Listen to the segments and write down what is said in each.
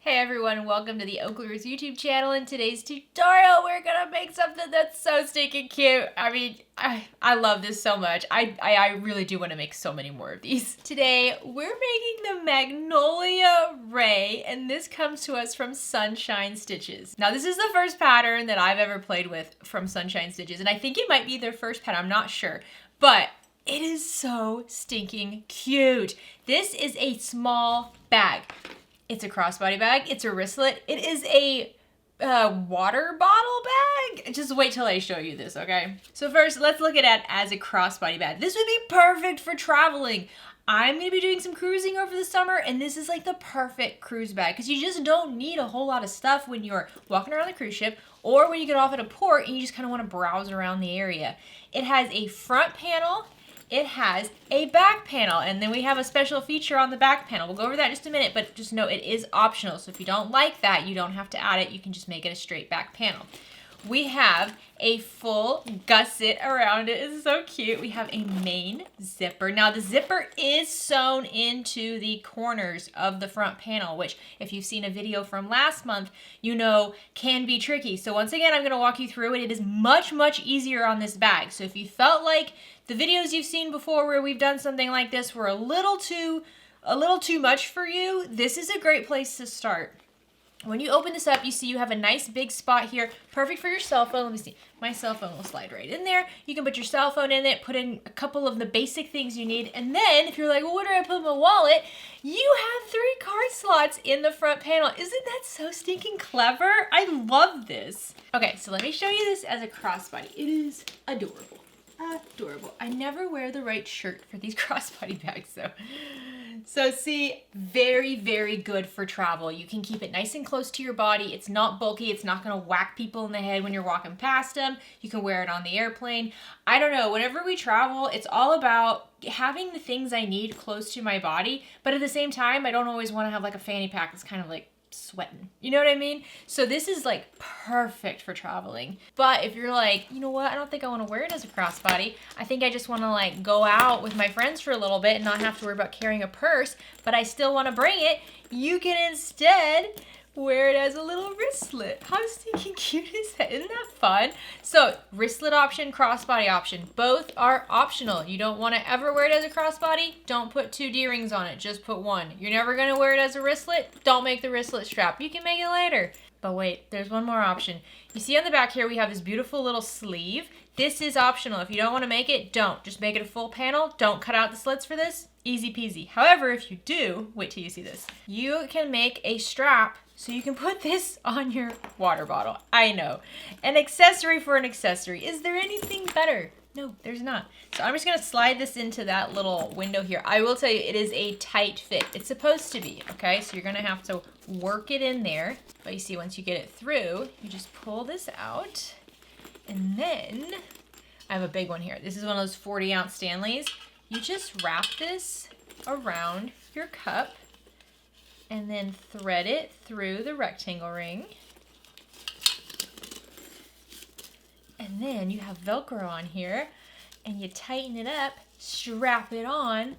Hey everyone, welcome to the OklaRoots YouTube channel. In today's tutorial, we're gonna make something that's so stinking cute. I mean, I love this so much. I really do want to make so many more of these. Today, we're making the Magnolia Ray, and this comes to us from Sunshine Stitches. Now, this is the first pattern that I've ever played with from Sunshine Stitches, and I think it might be their first pattern, I'm not sure. But it is so stinking cute. This is a small bag. It's a crossbody bag. It's a wristlet. It is a water bottle bag. Just wait till I show you this, okay? So first, let's look at it as a crossbody bag. This would be perfect for traveling. I'm gonna be doing some cruising over the summer, and this is like the perfect cruise bag because you just don't need a whole lot of stuff when you're walking around the cruise ship or when you get off at a port and you just kind of want to browse around the area. It has a front panel. It has a back panel, and then we have a special feature on the back panel. We'll go over that in just a minute, but just know it is optional. So if you don't like that, you don't have to add it. You can just make it a straight back panel. We have a full gusset around it. It's so cute. We have a main zipper. Now the zipper is sewn into the corners of the front panel, which if you've seen a video from last month, you know can be tricky. So once again, I'm gonna walk you through it. It is much, much easier on this bag. So if you felt like the videos you've seen before where we've done something like this were a little too much for you, this is a great place to start. When you open this up, you see you have a nice big spot here, perfect for your cell phone. Let me see, my cell phone will slide right in there. You can put your cell phone in it, put in a couple of the basic things you need, and then if you're like, well, where do I put my wallet? You have 3 card slots in the front panel. Isn't that so stinking clever? I love this. Okay, so let me show you this as a crossbody. It is adorable. Adorable. I never wear the right shirt for these crossbody bags though. So see, very, very good for travel. You can keep it nice and close to your body. It's not bulky. It's not going to whack people in the head when you're walking past them. You can wear it on the airplane. I don't know. Whenever we travel, it's all about having the things I need close to my body. But at the same time, I don't always want to have like a fanny pack that's kind of like sweating. You know what I mean? So this is like perfect for traveling. But if you're like, you know what, I don't think I want to wear it as a crossbody. I think I just want to like go out with my friends for a little bit and not have to worry about carrying a purse, but I still want to bring it. You can instead wear it as a little wristlet. How stinking cute is that? Isn't that fun? So wristlet option, crossbody option, both are optional. You don't want to ever wear it as a crossbody? Don't put 2 D-rings on it, just put 1. You're never going to wear it as a wristlet? Don't make the wristlet strap. You can make it later. But wait, there's one more option. You see on the back here, we have this beautiful little sleeve. This is optional. If you don't want to make it, don't. Just make it a full panel. Don't cut out the slits for this. Easy peasy. However, if you do, wait till you see this. You can make a strap so you can put this on your water bottle. I know. An accessory for an accessory. Is there anything better? No, there's not. So I'm just gonna slide this into that little window here. I will tell you, it is a tight fit. It's supposed to be, okay? So you're gonna have to work it in there. But you see, once you get it through, you just pull this out. And then, I have a big one here. This is one of those 40-ounce Stanleys. You just wrap this around your cup and then thread it through the rectangle ring. And then you have Velcro on here and you tighten it up, strap it on,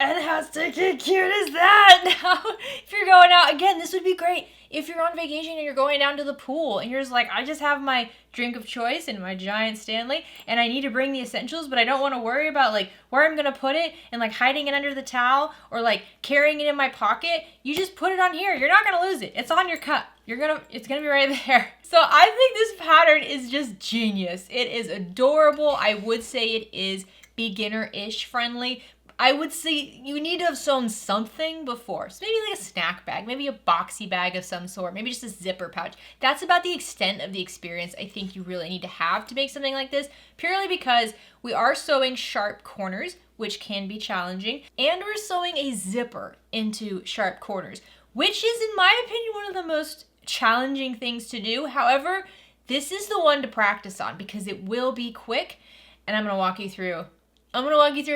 and how stinking cute is that? Now, if you're going out, again, this would be great. If you're on vacation and you're going down to the pool and you're just like, I just have my drink of choice and my giant Stanley and I need to bring the essentials, but I don't want to worry about like where I'm going to put it and like hiding it under the towel or like carrying it in my pocket. You just put it on here. You're not going to lose it. It's on your cup. It's going to be right there. So I think this pattern is just genius. It is adorable. I would say it is beginner-ish friendly. I would say you need to have sewn something before. So maybe like a snack bag, maybe a boxy bag of some sort, maybe just a zipper pouch. That's about the extent of the experience I think you really need to have to make something like this, purely because we are sewing sharp corners, which can be challenging, and we're sewing a zipper into sharp corners, which is, in my opinion, one of the most challenging things to do. However, this is the one to practice on because it will be quick, and I'm going to walk you through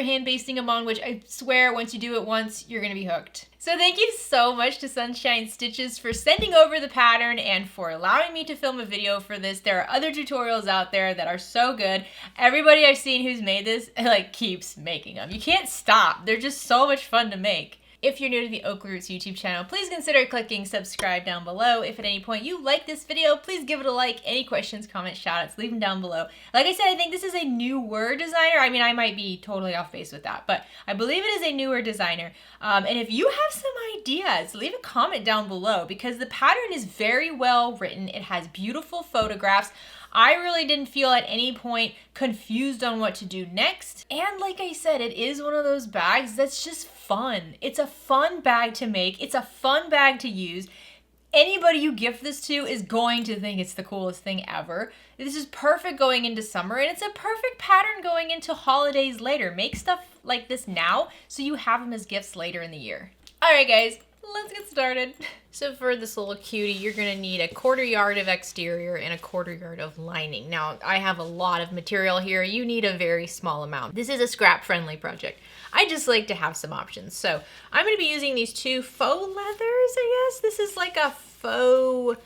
hand basting them on, which I swear once you do it once, you're going to be hooked. So thank you so much to Sunshine Stitches for sending over the pattern and for allowing me to film a video for this. There are other tutorials out there that are so good. Everybody I've seen who's made this like keeps making them. You can't stop. They're just so much fun to make. If you're new to the OklaRoots YouTube channel, please consider clicking subscribe down below. If at any point you like this video, please give it a like. Any questions, comments, shoutouts, leave them down below. Like I said, I think this is a newer designer. I mean, I might be totally off base with that, but I believe it is a newer designer. And if you have some ideas, leave a comment down below because the pattern is very well written. It has beautiful photographs. I really didn't feel at any point confused on what to do next. And like I said, it is one of those bags that's just fun. It's a fun bag to make. It's a fun bag to use. Anybody you gift this to is going to think it's the coolest thing ever. This is perfect going into summer, and it's a perfect pattern going into holidays later. Make stuff like this now so you have them as gifts later in the year. All right, guys. Let's get started. So for this little cutie, you're gonna need 1/4 yard of exterior and 1/4 yard of lining. Now, I have a lot of material here. You need a very small amount. This is a scrap-friendly project. I just like to have some options. So I'm gonna be using these two faux leathers, I guess. This is like a faux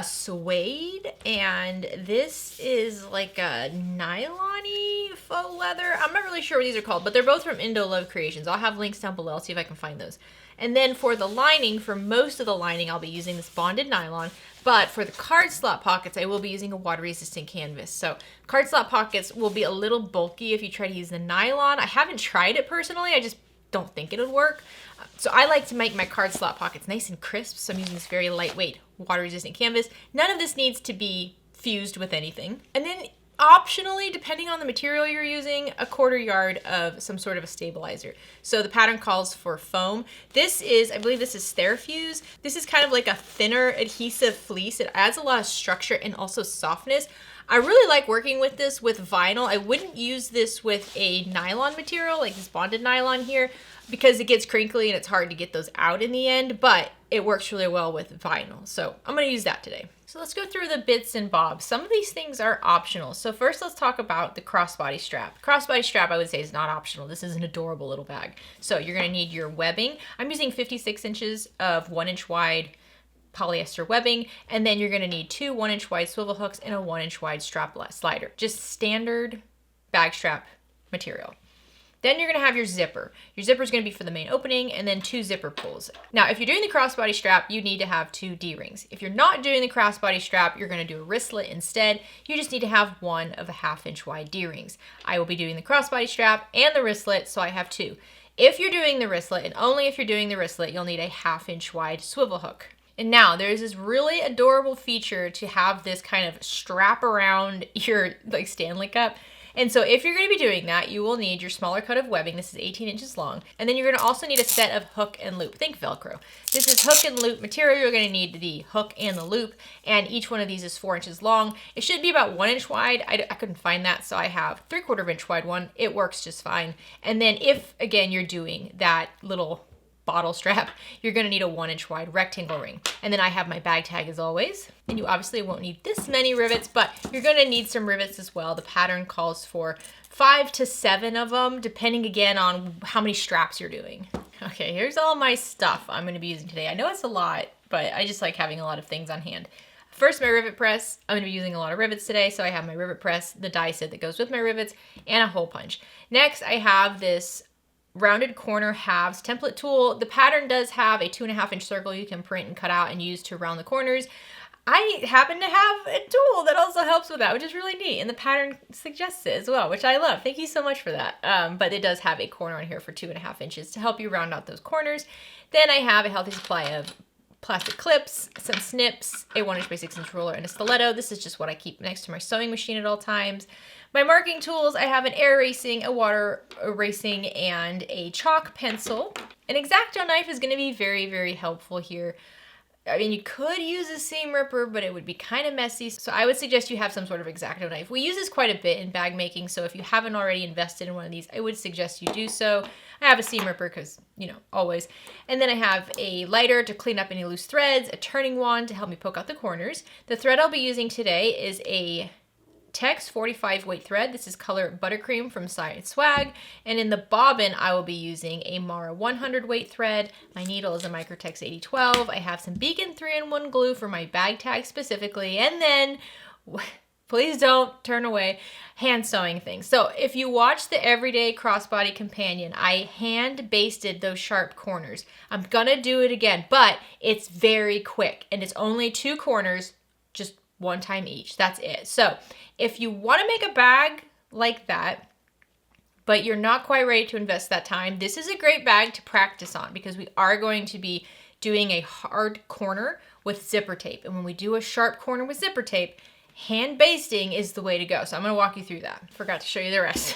suede, and this is like a nylon-y faux leather. I'm not really sure what these are called, but they're both from Indo Love Creations. I'll have links down below. I'll see if I can find those. And then for the lining, for most of the lining, I'll be using this bonded nylon. But for the card slot pockets, I will be using a water-resistant canvas. So card slot pockets will be a little bulky if you try to use the nylon. I haven't tried it personally. I just don't think it would work. So I like to make my card slot pockets nice and crisp. So I'm using this very lightweight water-resistant canvas. None of this needs to be fused with anything. And then optionally, depending on the material you're using, 1/4 yard of some sort of a stabilizer. So the pattern calls for foam. This is, I believe this is Therafuse. This is kind of like a thinner adhesive fleece. It adds a lot of structure and also softness. I really like working with this with vinyl. I wouldn't use this with a nylon material, like this bonded nylon here, because it gets crinkly and it's hard to get those out in the end, but it works really well with vinyl. So I'm gonna use that today. So let's go through the bits and bobs. Some of these things are optional. So first let's talk about the crossbody strap. Crossbody strap, I would say, is not optional. This is an adorable little bag. So you're gonna need your webbing. I'm using 56 inches of 1-inch wide polyester webbing, and then you're gonna need 2 1-inch wide swivel hooks and a 1-inch wide strap slider. Just standard bag strap material. Then you're gonna have your zipper. Your zipper is gonna be for the main opening, and then 2 zipper pulls. Now, if you're doing the crossbody strap, you need to have 2 D-rings. If you're not doing the crossbody strap, you're gonna do a wristlet instead. You just need to have 1 of the 1/2-inch wide D-rings. I will be doing the crossbody strap and the wristlet, so I have 2. If you're doing the wristlet, and only if you're doing the wristlet, you'll need a 1/2-inch wide swivel hook. And now there's this really adorable feature to have this kind of strap around your like Stanley Cup. And so if you're going to be doing that, you will need your smaller cut of webbing. This is 18 inches long. And then you're going to also need a set of hook and loop. Think Velcro. This is hook and loop material. You're going to need the hook and the loop. And each one of these is 4 inches long. It should be about 1 inch wide. I couldn't find that, so I have 3/4 inch wide one. It works just fine. And then if, again, you're doing that little bottle strap, you're gonna need a 1-inch wide rectangle ring. And then I have my bag tag as always. And you obviously won't need this many rivets, but you're gonna need some rivets as well. The pattern calls for 5 to 7 of them, depending again on how many straps you're doing. Okay, here's all my stuff I'm gonna be using today. I know it's a lot, but I just like having a lot of things on hand. First, my rivet press. I'm gonna be using a lot of rivets today, so I have my rivet press, the die set that goes with my rivets, and a hole punch. Next, I have this rounded corner halves template tool. The pattern does have a 2.5-inch circle you can print and cut out and use to round the corners. I happen to have a tool that also helps with that, which is really neat. And the pattern suggests it as well, which I love. Thank you so much for that. But it does have a corner on here for 2.5 inches to help you round out those corners. Then I have a healthy supply of plastic clips, some snips, a 1-inch by 6-inch ruler, and a stiletto. This is just what I keep next to my sewing machine at all times. My marking tools, I have an air erasing, a water erasing, and a chalk pencil. An X-Acto knife is gonna be very, very helpful here. I mean, you could use a seam ripper, but it would be kind of messy. So I would suggest you have some sort of X-Acto knife. We use this quite a bit in bag making, so if you haven't already invested in one of these, I would suggest you do so. I have a seam ripper because, you know, always. And then I have a lighter to clean up any loose threads, a turning wand to help me poke out the corners. The thread I'll be using today is a Tex 45 weight thread. This is color Buttercream from Science Swag. And in the bobbin, I will be using a Mara 100 weight thread. My needle is a Microtex 8012. I have some Beacon 3-in-1 glue for my bag tag specifically. And then please don't turn away, hand sewing things. So if you watch the Everyday Crossbody Companion, I hand basted those sharp corners. I'm gonna do it again, but it's very quick and it's only 2 corners, just 1 time each. That's it. So if you wanna make a bag like that, but you're not quite ready to invest that time, this is a great bag to practice on because we are going to be doing a hard corner with zipper tape. And when we do a sharp corner with zipper tape, hand basting is the way to go. So I'm gonna walk you through that. Forgot to show you the rest.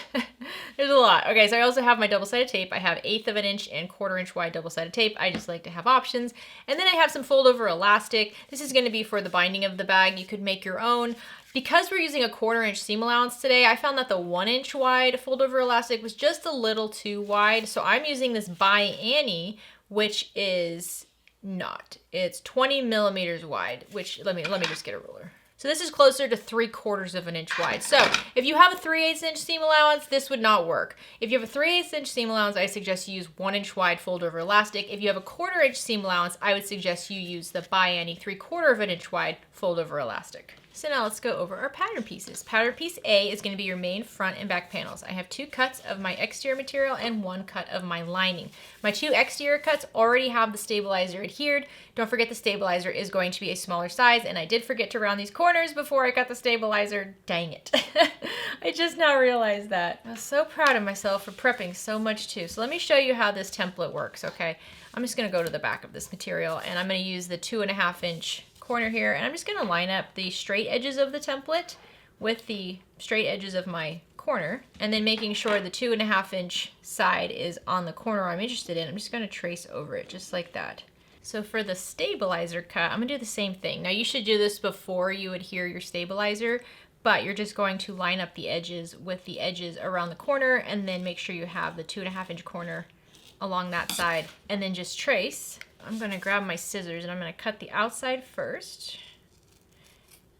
There's a lot. Okay, so I also have my double-sided tape. I have 1/8 of an inch and 1/4 inch wide double-sided tape. I just like to have options. And then I have some fold-over elastic. This is gonna be for the binding of the bag. You could make your own. Because we're using a 1/4 inch seam allowance today, I found that the 1 inch wide fold-over elastic was just a little too wide. So I'm using this by Annie, which is not. It's 20 millimeters wide, which let me just get a ruler. So this is closer to 3/4 of an inch wide. So if you have a 3/8 inch seam allowance, this would not work. If you have a 3/8 inch seam allowance, I suggest you use 1 inch wide fold over elastic. If you have a 1/4 inch seam allowance, I would suggest you use the by Annie 3/4 of an inch wide fold over elastic. So now let's go over our pattern pieces. Pattern piece A is going to be your main front and back panels. I have 2 cuts of my exterior material and 1 cut of my lining. My 2 exterior cuts already have the stabilizer adhered. Don't forget the stabilizer is going to be a smaller size, and I did forget to round these corners before I got the stabilizer. Dang it. I just now realized that. I was so proud of myself for prepping so much too. So let me show you how this template works, okay? I'm just going to go to the back of this material, and I'm going to use the 2.5 inch corner here, and I'm just going to line up the straight edges of the template with the straight edges of my corner, and then making sure the 2.5 inch side is on the corner I'm interested in. I'm just going to trace over it just like that. So for the stabilizer cut, I'm going to do the same thing. Now you should do this before you adhere your stabilizer, but you're just going to line up the edges with the edges around the corner, and then make sure you have the 2.5 inch corner along that side, and then just trace. I'm going to grab my scissors and I'm going to cut the outside first.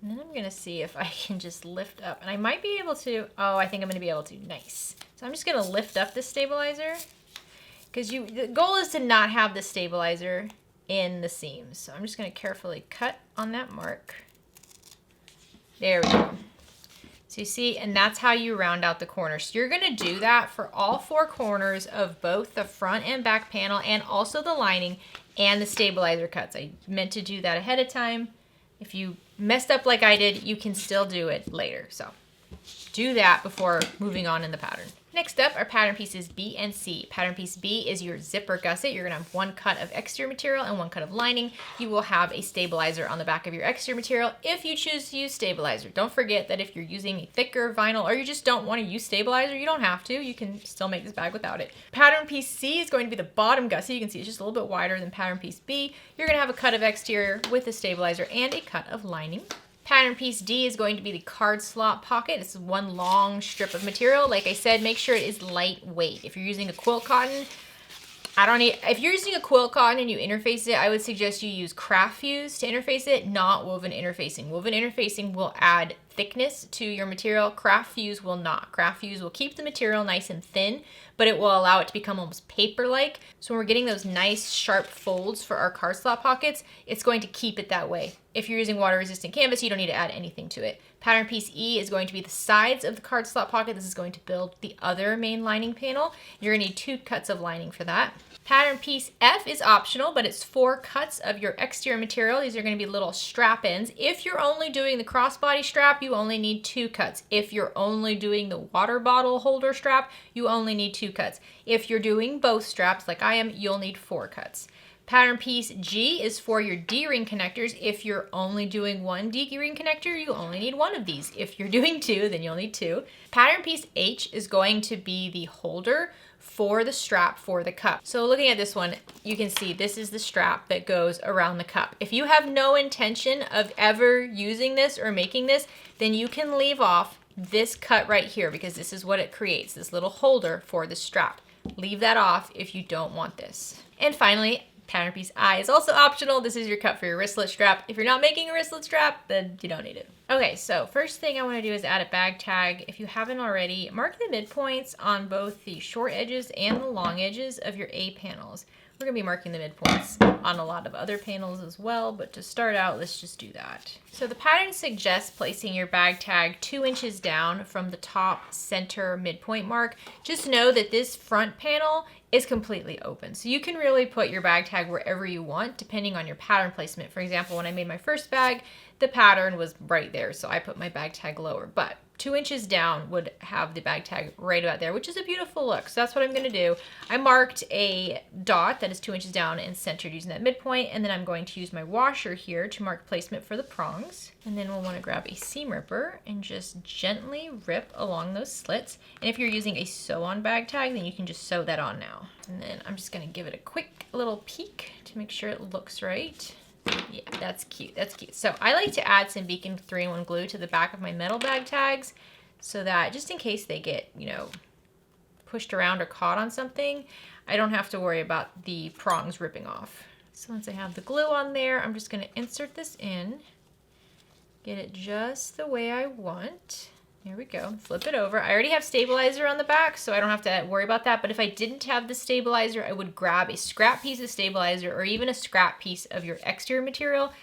And then I'm going to see if I can just lift up. And I might be able to, oh, I think I'm going to be able to. Nice. So I'm just going to lift up this stabilizer. Because the goal is to not have the stabilizer in the seams. So I'm just going to carefully cut on that mark. There we go. So you see, and that's how you round out the corners. So you're going to do that for all 4 corners of both the front and back panel, and also the lining and the stabilizer cuts. I meant to do that ahead of time. If you messed up like I did, you can still do it later. So do that before moving on in the pattern. Next up are pattern pieces B and C. Pattern piece B is your zipper gusset. You're gonna have 1 cut of exterior material and 1 cut of lining. You will have a stabilizer on the back of your exterior material if you choose to use stabilizer. Don't forget that if you're using a thicker vinyl or you just don't wanna use stabilizer, you don't have to. You can still make this bag without it. Pattern piece C is going to be the bottom gusset. You can see it's just a little bit wider than pattern piece B. You're gonna have a cut of exterior with a stabilizer and a cut of lining. Pattern piece D is going to be the card slot pocket. It's 1 long strip of material. Like I said, make sure it is lightweight. If you're using a quilt cotton, if you're using a quilt cotton and you interface it, I would suggest you use craft fuse to interface it, not woven interfacing. Woven interfacing will add thickness to your material. Craft fuse will not. Craft fuse will keep the material nice and thin, but it will allow it to become almost paper-like. So when we're getting those nice sharp folds for our card slot pockets, it's going to keep it that way. If you're using water-resistant canvas, you don't need to add anything to it. Pattern piece E is going to be the sides of the card slot pocket. This is going to build the other main lining panel. You're gonna need 2 cuts of lining for that. Pattern piece F is optional, but it's 4 cuts of your exterior material. These are gonna be little strap ends. If you're only doing the crossbody strap, you only need 2 cuts. If you're only doing the water bottle holder strap, you only need 2 cuts. If you're doing both straps like I am, you'll need 4 cuts. Pattern piece G is for your D-ring connectors. If you're only doing 1 D-ring connector, you only need 1 of these. If you're doing 2, then you'll need 2. Pattern piece H is going to be the holder for the strap for the cup. So looking at this one, you can see this is the strap that goes around the cup. If you have no intention of ever using this or making this, then you can leave off this cut right here, because this is what it creates, this little holder for the strap. Leave that off if you don't want this. And finally, pattern piece I is also optional. This is your cut for your wristlet strap. If you're not making a wristlet strap, then you don't need it. Okay, so first thing I want to do is add a bag tag. If you haven't already, mark the midpoints on both the short edges and the long edges of your A panels. We're gonna be marking the midpoints on a lot of other panels as well, but to start out, let's just do that. So the pattern suggests placing your bag tag 2 inches down from the top center midpoint mark. Just know that this front panel is completely open. So you can really put your bag tag wherever you want, depending on your pattern placement. For example, when I made my first bag, the pattern was right there, so I put my bag tag lower, but 2 inches down would have the bag tag right about there, which is a beautiful look. So that's what I'm gonna do. I marked a dot that is 2 inches down and centered using that midpoint, and then I'm going to use my washer here to mark placement for the prongs. And then we'll wanna grab a seam ripper and just gently rip along those slits. And if you're using a sew-on bag tag, then you can just sew that on now. And then I'm just gonna give it a quick little peek to make sure it looks right. Yeah, that's cute, that's cute. So I like to add some Beacon 3-in-1 glue to the back of my metal bag tags so that just in case they get, you know, pushed around or caught on something, I don't have to worry about the prongs ripping off. So once I have the glue on there, I'm just gonna insert this in, get it just the way I want. There we go, flip it over. I already have stabilizer on the back, so I don't have to worry about that. But if I didn't have the stabilizer, I would grab a scrap piece of stabilizer or even a scrap piece of your exterior material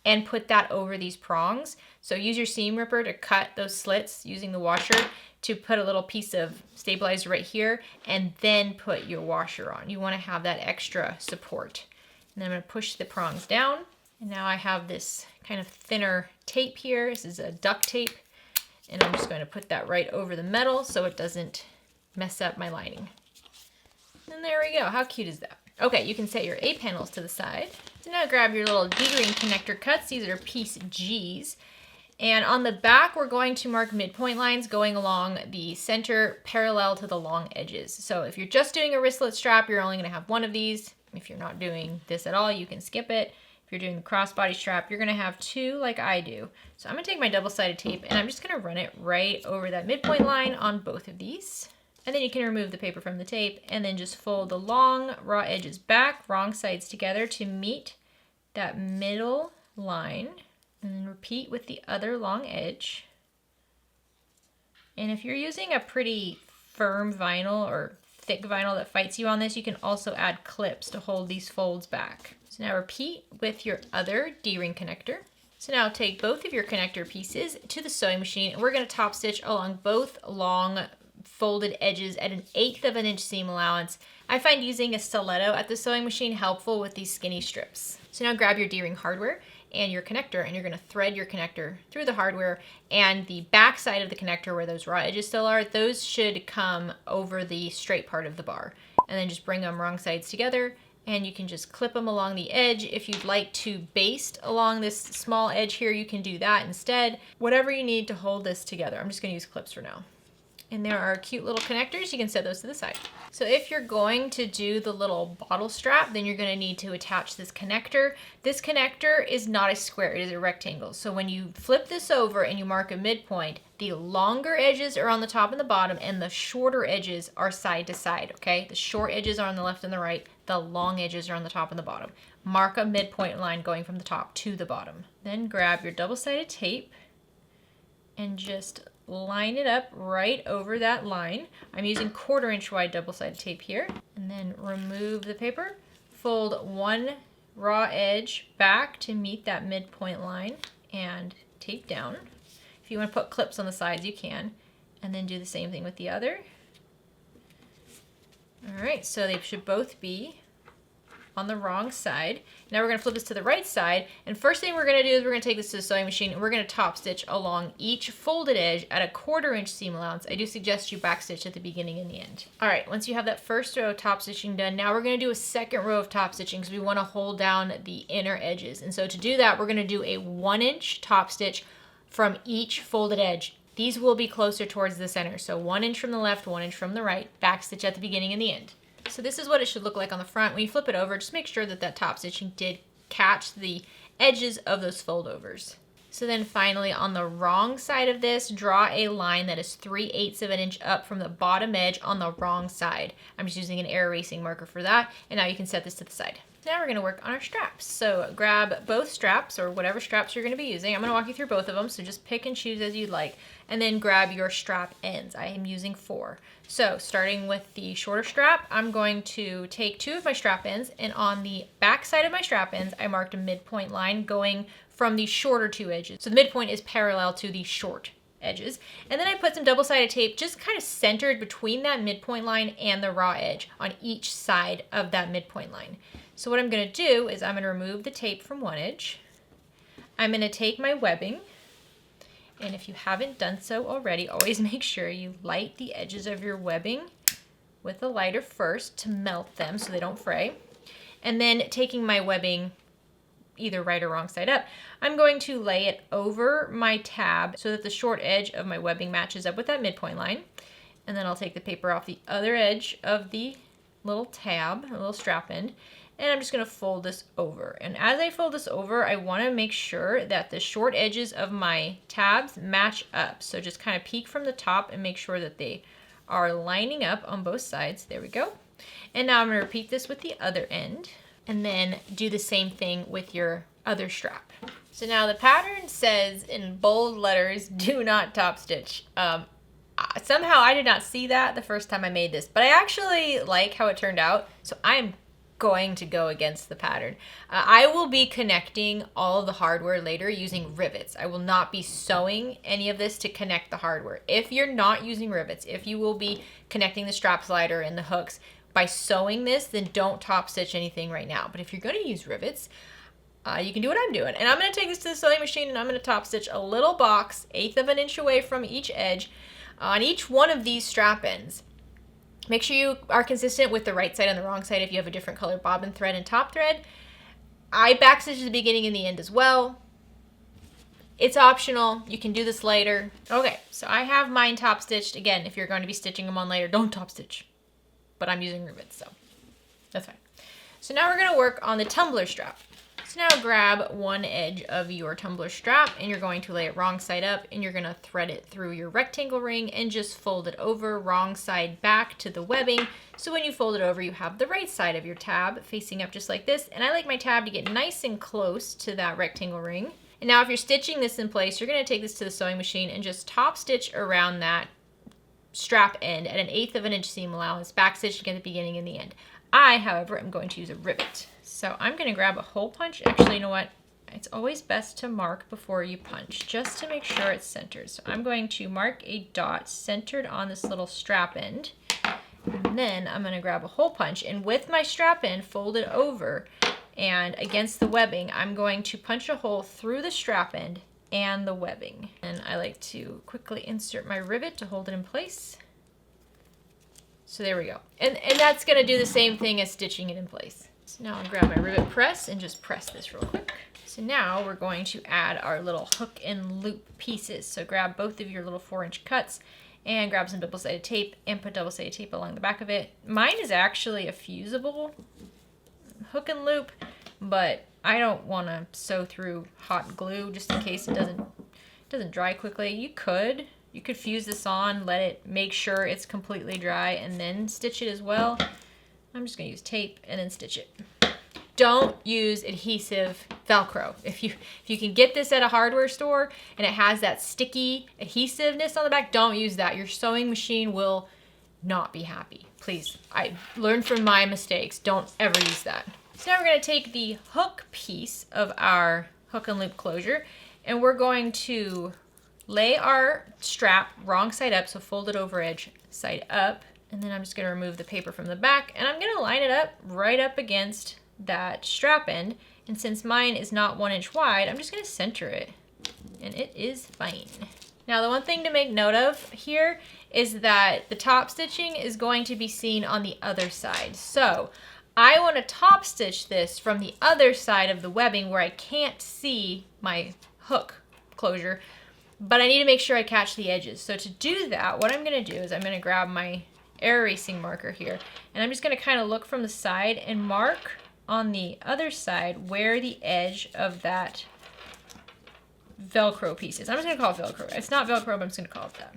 and put that over these prongs. So use your seam ripper to cut those slits using the washer to put a little piece of stabilizer right here and then put your washer on. You wanna have that extra support. And then I'm gonna push the prongs down. And now I have this kind of thinner tape here. This is a duct tape. And I'm just going to put that right over the metal so it doesn't mess up my lining. And there we go. How cute is that? Okay, you can set your A panels to the side. So now grab your little D-ring connector cuts. These are piece G's. And on the back, we're going to mark midpoint lines going along the center parallel to the long edges. So if you're just doing a wristlet strap, you're only going to have one of these. If you're not doing this at all, you can skip it. If you're doing the crossbody strap, you're gonna have 2 like I do. So I'm gonna take my double-sided tape and I'm just gonna run it right over that midpoint line on both of these. And then you can remove the paper from the tape and then just fold the long raw edges back, wrong sides together to meet that middle line. And then repeat with the other long edge. And if you're using a pretty firm vinyl or thick vinyl that fights you on this, you can also add clips to hold these folds back. So now repeat with your other D-ring connector. So now take both of your connector pieces to the sewing machine and we're gonna top stitch along both long folded edges at 1/8 of an inch seam allowance. I find using a stiletto at the sewing machine helpful with these skinny strips. So now grab your D-ring hardware and your connector and you're gonna thread your connector through the hardware, and the back side of the connector where those raw edges still are, those should come over the straight part of the bar. And then just bring them wrong sides together and you can just clip them along the edge. If you'd like to baste along this small edge here, you can do that instead. Whatever you need to hold this together. I'm just gonna use clips for now. And there are cute little connectors. You can set those to the side. So if you're going to do the little bottle strap, then you're gonna need to attach this connector. This connector is not a square, it is a rectangle. So when you flip this over and you mark a midpoint, the longer edges are on the top and the bottom and the shorter edges are side to side, okay? The short edges are on the left and the right, the long edges are on the top and the bottom. Mark a midpoint line going from the top to the bottom. Then grab your double-sided tape and just line it up right over that line. I'm using 1/4 inch wide double-sided tape here. And then remove the paper, fold one raw edge back to meet that midpoint line and tape down. If you want to put clips on the sides, you can. And then do the same thing with the other. All right, so they should both be on the wrong side. Now we're gonna flip this to the right side, and first thing we're gonna do is we're gonna take this to the sewing machine and we're gonna top stitch along each folded edge at 1/4 inch seam allowance. I do suggest you back stitch at the beginning and the end. All right, once you have that first row of top stitching done, now we're gonna do a second row of top stitching because we wanna hold down the inner edges. And so to do that, we're gonna do a 1 inch top stitch from each folded edge. These will be closer towards the center. So 1 inch from the left, 1 inch from the right, back stitch at the beginning and the end. So this is what it should look like on the front. When you flip it over, just make sure that that top stitching did catch the edges of those fold overs. So then finally on the wrong side of this, draw a line that is 3/8 of an inch up from the bottom edge on the wrong side. I'm just using an air erasing marker for that. And now you can set this to the side. Now we're gonna work on our straps. So grab both straps or whatever straps you're gonna be using. I'm gonna walk you through both of them, so just pick and choose as you'd like. And then grab your strap ends. I am using 4. So starting with the shorter strap, I'm going to take 2 of my strap ends, and on the back side of my strap ends, I marked a midpoint line going from the shorter 2 edges. So the midpoint is parallel to the short edges. And then I put some double-sided tape just kind of centered between that midpoint line and the raw edge on each side of that midpoint line. So what I'm gonna do is I'm gonna remove the tape from one edge. I'm gonna take my webbing, and if you haven't done so already, always make sure you light the edges of your webbing with a lighter first to melt them so they don't fray. And then taking my webbing either right or wrong side up, I'm going to lay it over my tab so that the short edge of my webbing matches up with that midpoint line. And then I'll take the paper off the other edge of the little tab, a little strap end, and I'm just gonna fold this over. And as I fold this over, I wanna make sure that the short edges of my tabs match up. So just kind of peek from the top and make sure that they are lining up on both sides. There we go. And now I'm gonna repeat this with the other end, and then do the same thing with your other strap. So now the pattern says in bold letters, do not top stitch. Somehow I did not see that the first time I made this, but I actually like how it turned out. So I'm going to go against the pattern. I will be connecting all of the hardware later using rivets. I will not be sewing any of this to connect the hardware. If you're not using rivets, if you will be connecting the strap slider and the hooks by sewing this, then don't top stitch anything right now. But if you're going to use rivets, you can do what I'm doing. And I'm going to take this to the sewing machine and I'm going to top stitch a little box 1/8 of an inch away from each edge on each one of these strap ends. Make sure you are consistent with the right side and the wrong side if you have a different color bobbin thread and top thread. I backstitch the beginning and the end as well. It's optional. You can do this later. Okay, so I have mine top stitched. Again, if you're going to be stitching them on later, don't top stitch. But I'm using rivets, so that's fine. So now we're gonna work on the tumbler strap. So now grab one edge of your tumbler strap and you're going to lay it wrong side up and you're gonna thread it through your rectangle ring and just fold it over wrong side back to the webbing. So when you fold it over, you have the right side of your tab facing up just like this. And I like my tab to get nice and close to that rectangle ring. And now if you're stitching this in place, you're gonna take this to the sewing machine and just top stitch around that strap end at an 1/8 of an inch seam allowance, back stitching at the beginning and the end. I, however, am going to use a rivet. So I'm going to grab a hole punch. Actually, you know what? It's always best to mark before you punch, just to make sure it's centered. So I'm going to mark a dot centered on this little strap end. And then I'm going to grab a hole punch, and with my strap end folded over and against the webbing, I'm going to punch a hole through the strap end and the webbing. And I like to quickly insert my rivet to hold it in place. So there we go. And that's gonna do the same thing as stitching it in place. So now I'll grab my rivet press and just press this real quick. So now we're going to add our little hook and loop pieces. So grab both of your little 4-inch cuts and grab some double-sided tape and put double-sided tape along the back of it. Mine is actually a fusible hook and loop, but I don't want to sew through hot glue just in case it doesn't dry quickly. You could fuse this on, let it make sure it's completely dry, and then stitch it as well. I'm just gonna use tape and then stitch it. Don't use adhesive Velcro. If you can get this at a hardware store and it has that sticky adhesiveness on the back, don't use that. Your sewing machine will not be happy. Please, I learned from my mistakes. Don't ever use that. So now we're going to take the hook piece of our hook and loop closure and we're going to lay our strap wrong side up, so fold it over edge side up, and then I'm just going to remove the paper from the back and I'm going to line it up right up against that strap end. And since mine is not 1 inch wide, I'm just going to center it and it is fine. Now the one thing to make note of here is that the top stitching is going to be seen on the other side. So I want to top stitch this from the other side of the webbing where I can't see my hook closure, but I need to make sure I catch the edges. So to do that, what I'm going to do is I'm going to grab my air erasing marker here and I'm just going to kind of look from the side and mark on the other side where the edge of that Velcro piece is. I'm just going to call it Velcro. It's not Velcro, but I'm just going to call it that.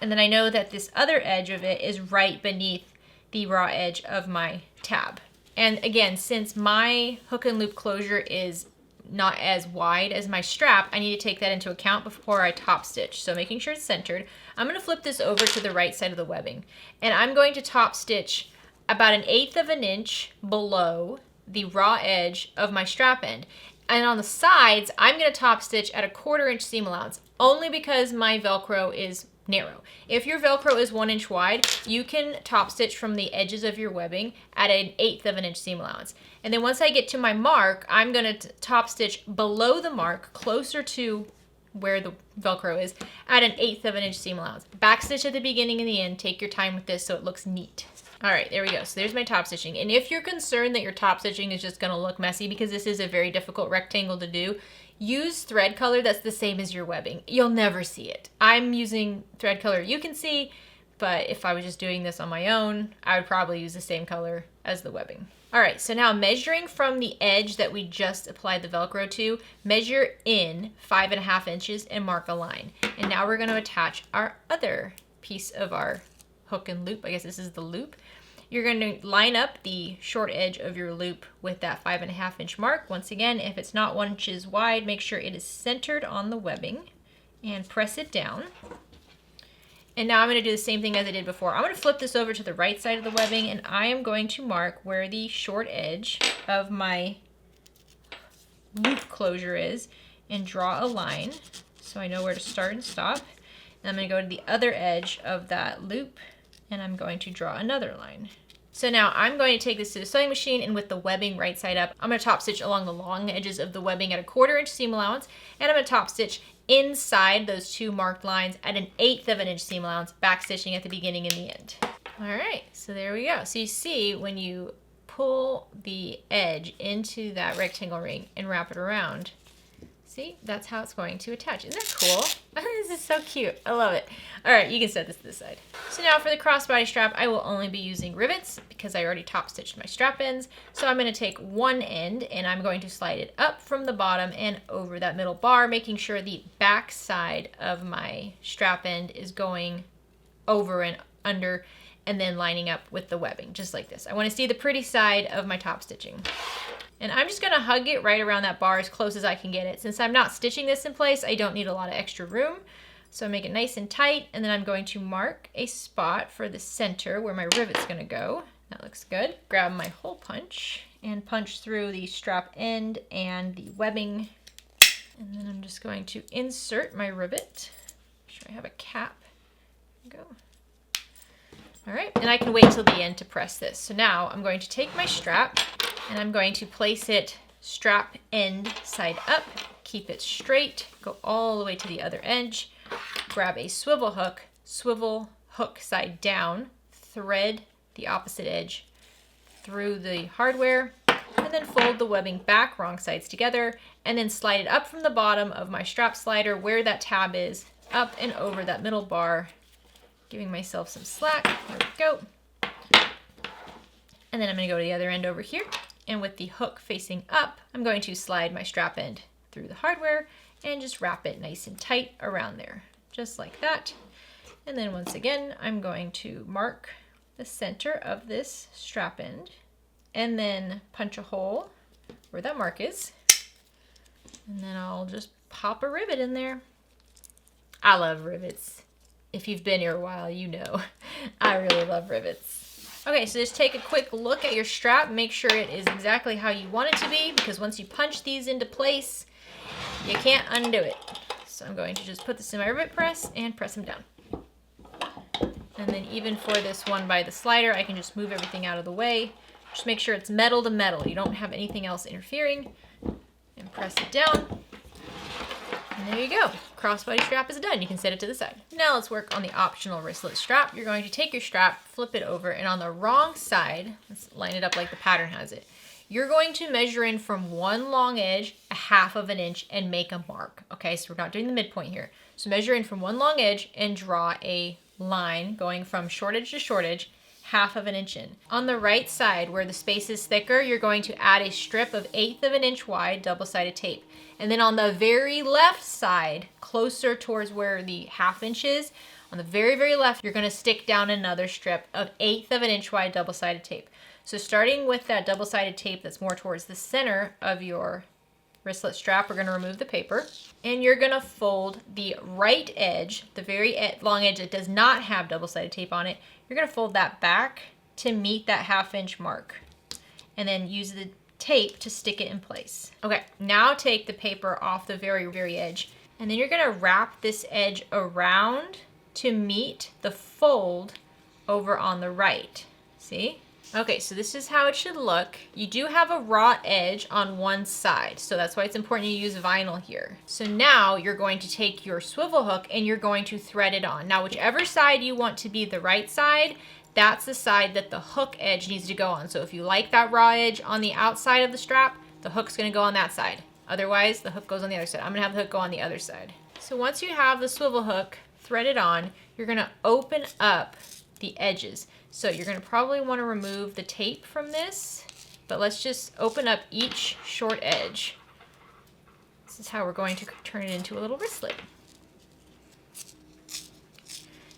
And then I know that this other edge of it is right beneath the raw edge of my tab. And again, since my hook and loop closure is not as wide as my strap, I need to take that into account before I top stitch. So making sure it's centered, I'm going to flip this over to the right side of the webbing, and I'm going to top stitch about 1/8 of an inch below the raw edge of my strap end. And on the sides, I'm going to top stitch at 1/4 inch seam allowance, only because my Velcro is narrow. If your Velcro is 1 inch wide, you can top stitch from the edges of your webbing at 1/8 of an inch seam allowance. And then once I get to my mark, I'm going to top stitch below the mark, closer to where the Velcro is, at 1/8 of an inch seam allowance. Back stitch at the beginning and the end. Take your time with this so it looks neat. All right, there we go. So there's my top stitching. And if you're concerned that your top stitching is just going to look messy, because this is a very difficult rectangle to do, use thread color that's the same as your webbing. You'll never see it. I'm using thread color you can see, but if I was just doing this on my own, I would probably use the same color as the webbing. All right, so now measuring from the edge that we just applied the Velcro to, measure in 5.5 inches and mark a line. And now we're going to attach our other piece of our hook and loop. I guess this is the loop. You're going to line up the short edge of your loop with that 5.5 inch mark. Once again, if it's not 1 inch wide, make sure it is centered on the webbing and press it down. And now I'm going to do the same thing as I did before. I'm going to flip this over to the right side of the webbing, and I am going to mark where the short edge of my loop closure is and draw a line so I know where to start and stop. And I'm going to go to the other edge of that loop, and I'm going to draw another line. So now I'm going to take this to the sewing machine, and with the webbing right side up, I'm going to top stitch along the long edges of the webbing at 1/4 inch seam allowance, and I'm going to top stitch inside those two marked lines at 1/8 of an inch seam allowance, back stitching at the beginning and the end. All right, so there we go. So you see when you pull the edge into that rectangle ring and wrap it around, see, that's how it's going to attach. Isn't that cool? This is so cute. I love it. All right, you can set this to the side. So now for the crossbody strap, I will only be using rivets because I already top stitched my strap ends. So I'm going to take one end and I'm going to slide it up from the bottom and over that middle bar, making sure the back side of my strap end is going over and under and then lining up with the webbing, just like this. I want to see the pretty side of my top stitching. And I'm just going to hug it right around that bar as close as I can get it. Since I'm not stitching this in place, I don't need a lot of extra room. So make it nice and tight, and then I'm going to mark a spot for the center where my rivet's going to go. That looks good. Grab my hole punch and punch through the strap end and the webbing. And then I'm just going to insert my rivet. Make sure I have a cap. There we go. All right, and I can wait till the end to press this. So now I'm going to take my strap, and I'm going to place it strap end side up, keep it straight, go all the way to the other edge, grab a swivel hook side down, thread the opposite edge through the hardware, and then fold the webbing back, wrong sides together, and then slide it up from the bottom of my strap slider where that tab is, up and over that middle bar, giving myself some slack. There we go. And then I'm going to go to the other end over here, and with the hook facing up, I'm going to slide my strap end through the hardware and just wrap it nice and tight around there, just like that. And then once again, I'm going to mark the center of this strap end and then punch a hole where that mark is. And then I'll just pop a rivet in there. I love rivets. If you've been here a while, you know I really love rivets. Okay, so just take a quick look at your strap. Make sure it is exactly how you want it to be, because once you punch these into place, you can't undo it. So I'm going to just put this in my rivet press and press them down. And then even for this one by the slider, I can just move everything out of the way. Just make sure it's metal to metal. You don't have anything else interfering. And press it down. And there you go. Crossbody strap is done. You can set it to the side. Now let's work on the optional wristlet strap. You're going to take your strap, flip it over, and on the wrong side, let's line it up like the pattern has it. You're going to measure in from one long edge, 1/2 of an inch, and make a mark. Okay, so we're not doing the midpoint here. So measure in from one long edge and draw a line going from short edge to short edge, 1/2 of an inch in. On the right side, where the space is thicker, you're going to add a strip of 1/8 of an inch wide double-sided tape. And then on the very left side, closer towards where the 1/2 inch is, on the very, very left, you're going to stick down another strip of 1/8 of an inch wide double-sided tape. So starting with that double-sided tape that's more towards the center of your wristlet strap, we're gonna remove the paper, and you're gonna fold the right edge, the very long edge that does not have double-sided tape on it, you're gonna fold that back to meet that 1/2 inch mark, and then use the tape to stick it in place. Okay, now take the paper off the very, very edge, and then you're gonna wrap this edge around to meet the fold over on the right. See? Okay, so this is how it should look. You do have a raw edge on one side, so that's why it's important to use vinyl here. So now you're going to take your swivel hook and you're going to thread it on. Now, whichever side you want to be the right side, that's the side that the hook edge needs to go on. So if you like that raw edge on the outside of the strap, the hook's gonna go on that side. Otherwise, the hook goes on the other side. I'm gonna have the hook go on the other side. So once you have the swivel hook threaded on, you're gonna open up the edges. So you're gonna probably wanna remove the tape from this, but let's just open up each short edge. This is how we're going to turn it into a little wristlet.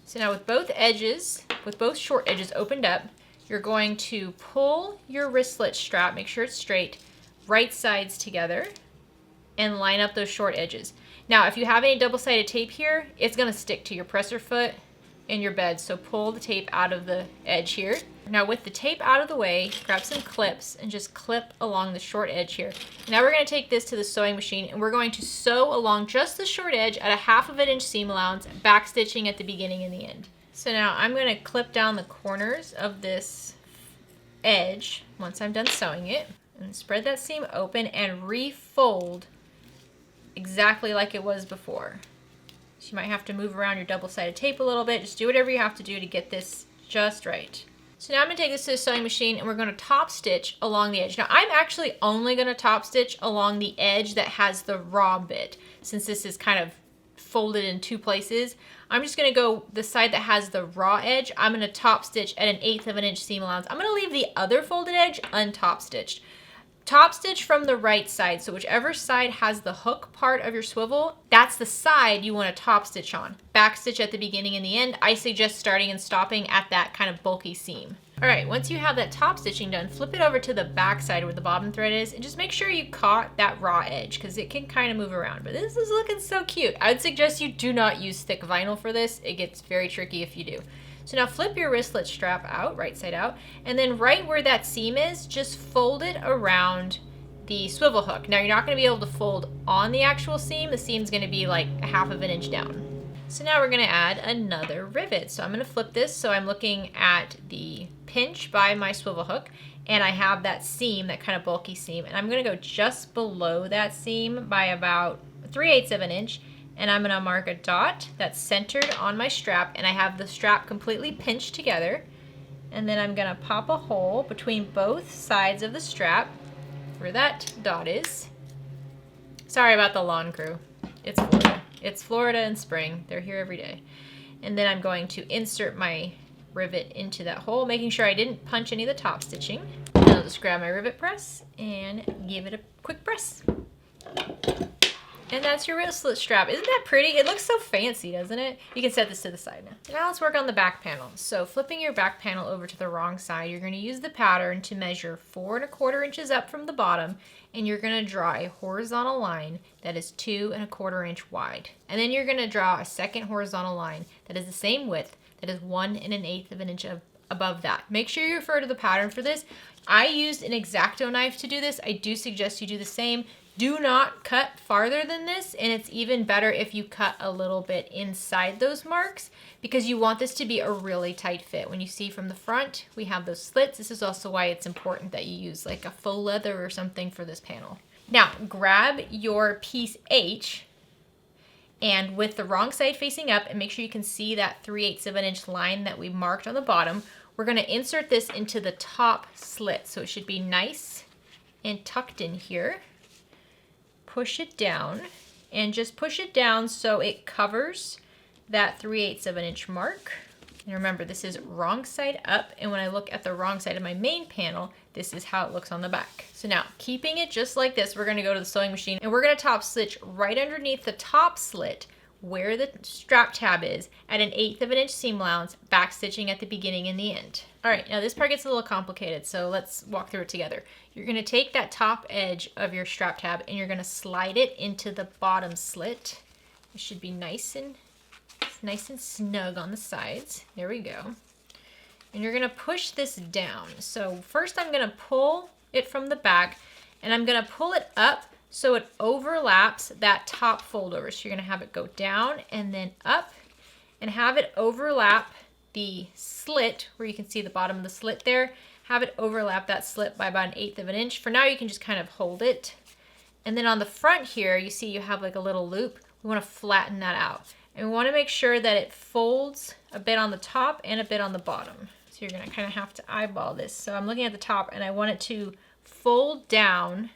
So now with both edges, with both short edges opened up, you're going to pull your wristlet strap, make sure it's straight, right sides together, and line up those short edges. Now, if you have any double-sided tape here, it's gonna stick to your presser foot in your bed, so pull the tape out of the edge here. Now with the tape out of the way, grab some clips and just clip along the short edge here. Now we're gonna take this to the sewing machine and we're going to sew along just the short edge at a 1/2 inch seam allowance, back stitching at the beginning and the end. So now I'm gonna clip down the corners of this edge once I'm done sewing it, and spread that seam open and refold exactly like it was before. So you might have to move around your double-sided tape a little bit. Just do whatever you have to do to get this just right. So now I'm gonna take this to the sewing machine and we're gonna top stitch along the edge. Now I'm actually only gonna top stitch along the edge that has the raw bit. Since this is kind of folded in two places, I'm just gonna go the side that has the raw edge. I'm gonna top stitch at an 1/8 inch seam allowance. I'm gonna leave the other folded edge untop stitched. Top stitch from the right side, so whichever side has the hook part of your swivel, that's the side you want to top stitch on. Back stitch at the beginning and the end. I suggest starting and stopping at that kind of bulky seam. All right, once you have that top stitching done, flip it over to the back side where the bobbin thread is, and just make sure you caught that raw edge because it can kind of move around. But this is looking so cute. I would suggest you do not use thick vinyl for this. It gets very tricky if you do. So now flip your wristlet strap out, right side out, and then right where that seam is, just fold it around the swivel hook. Now you're not gonna be able to fold on the actual seam. The seam's gonna be like a 1/2 inch down. So now we're gonna add another rivet. So I'm gonna flip this so I'm looking at the pinch by my swivel hook, and I have that seam, that kind of bulky seam, and I'm gonna go just below that seam by about 3/8 of an inch, and I'm gonna mark a dot that's centered on my strap, and I have the strap completely pinched together, and then I'm gonna pop a hole between both sides of the strap where that dot is. Sorry about the lawn crew. It's Florida. It's Florida in spring. They're here every day. And then I'm going to insert my rivet into that hole, making sure I didn't punch any of the top stitching. And I'll just grab my rivet press and give it a quick press. And that's your wristlet strap. Isn't that pretty? It looks so fancy, doesn't it? You can set this to the side now. Now let's work on the back panel. So flipping your back panel over to the wrong side, you're gonna use the pattern to measure 4 1/4 inches up from the bottom, and you're gonna draw a horizontal line that is 2 1/4 inch wide. And then you're gonna draw a second horizontal line that is the same width, that is 1 1/8 of an inch above that. Make sure you refer to the pattern for this. I used an X-Acto knife to do this. I do suggest you do the same. Do not cut farther than this, and it's even better if you cut a little bit inside those marks because you want this to be a really tight fit. When you see from the front, we have those slits. This is also why it's important that you use like a faux leather or something for this panel. Now, grab your piece H, and with the wrong side facing up, and make sure you can see that 3/8 of an inch line that we marked on the bottom, we're gonna insert this into the top slit. So it should be nice and tucked in here. Push it down, and just push it down so it covers that 3/8 of an inch mark. And remember, this is wrong side up, and when I look at the wrong side of my main panel, this is how it looks on the back. So now, keeping it just like this, we're gonna go to the sewing machine, and we're gonna top stitch right underneath the top slit where the strap tab is at an 1/8 of an inch seam allowance, back stitching at the beginning and the end. All right, now this part gets a little complicated, so let's walk through it together. You're gonna take that top edge of your strap tab and you're gonna slide it into the bottom slit. It should be nice and snug on the sides. There we go. And you're gonna push this down. So first I'm gonna pull it from the back and I'm gonna pull it up so it overlaps that top fold over. So you're gonna have it go down and then up and have it overlap the slit where you can see the bottom of the slit there. Have it overlap that slit by about 1/8 of an inch. For now you can just kind of hold it. And then on the front here, you see you have like a little loop. We wanna flatten that out. And we wanna make sure that it folds a bit on the top and a bit on the bottom. So you're gonna kind of have to eyeball this. So I'm looking at the top and I want it to fold down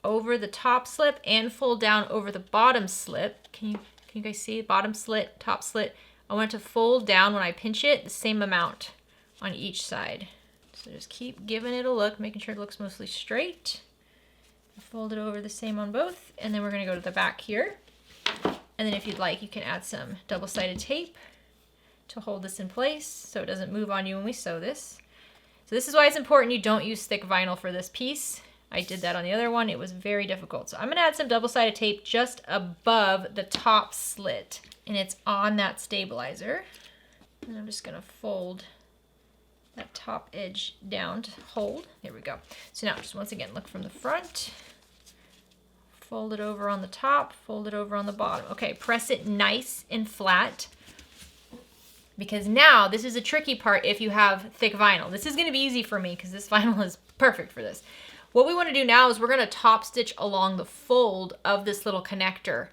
over the top slip and fold down over the bottom slip. Can you guys see? Bottom slit, top slit. I want it to fold down when I pinch it, the same amount on each side. So just keep giving it a look, making sure it looks mostly straight. Fold it over the same on both. And then we're gonna go to the back here. And then if you'd like, you can add some double-sided tape to hold this in place so it doesn't move on you when we sew this. So this is why it's important you don't use thick vinyl for this piece. I did that on the other one. It was very difficult. So I'm gonna add some double-sided tape just above the top slit. And it's on that stabilizer. And I'm just gonna fold that top edge down to hold. There we go. So now just once again, look from the front. Fold it over on the top, fold it over on the bottom. Okay, press it nice and flat. Because now this is a tricky part if you have thick vinyl. This is gonna be easy for me because this vinyl is perfect for this. What we wanna do now is we're gonna top stitch along the fold of this little connector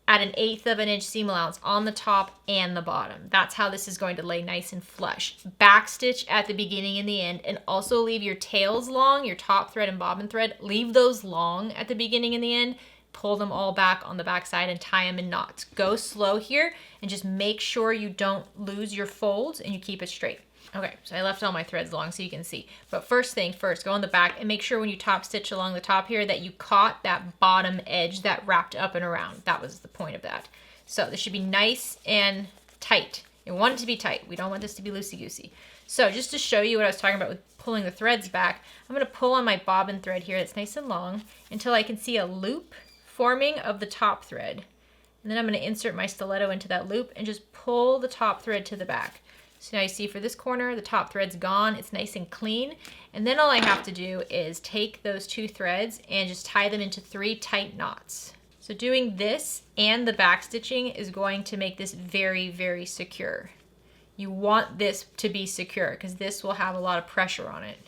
at 1/8 of an inch seam allowance on the top and the bottom. That's how this is going to lay nice and flush. Backstitch at the beginning and the end, and also leave your tails long, your top thread and bobbin thread, leave those long at the beginning and the end, pull them all back on the back side and tie them in knots. Go slow here and just make sure you don't lose your folds and you keep it straight. Okay, so I left all my threads long so you can see. But first thing first, go on the back and make sure when you top stitch along the top here that you caught that bottom edge that wrapped up and around. That was the point of that. So this should be nice and tight. You want it to be tight. We don't want this to be loosey-goosey. So just to show you what I was talking about with pulling the threads back, I'm gonna pull on my bobbin thread here that's nice and long until I can see a loop forming of the top thread. And then I'm gonna insert my stiletto into that loop and just pull the top thread to the back. So now you see for this corner, the top thread's gone. It's nice and clean. And then all I have to do is take those 2 threads and just tie them into 3 tight knots. So doing this and the back stitching is going to make this very, very secure. You want this to be secure because this will have a lot of pressure on it.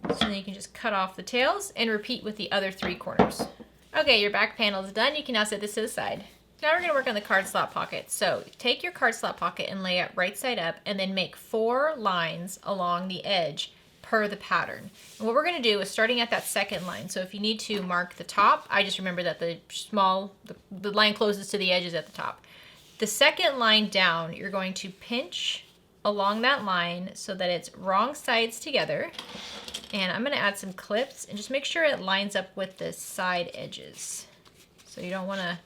So then you can just cut off the tails and repeat with the other 3 corners. Okay, your back panel is done. You can now set this to the side. Now we're going to work on the card slot pocket. So take your card slot pocket and lay it right side up and then make 4 lines along the edge per the pattern. And what we're going to do is starting at that second line. So if you need to mark the top, I just remember that the line closest to the edge is at the top. The second line down, you're going to pinch along that line so that it's wrong sides together. And I'm going to add some clips and just make sure it lines up with the side edges. So you don't want to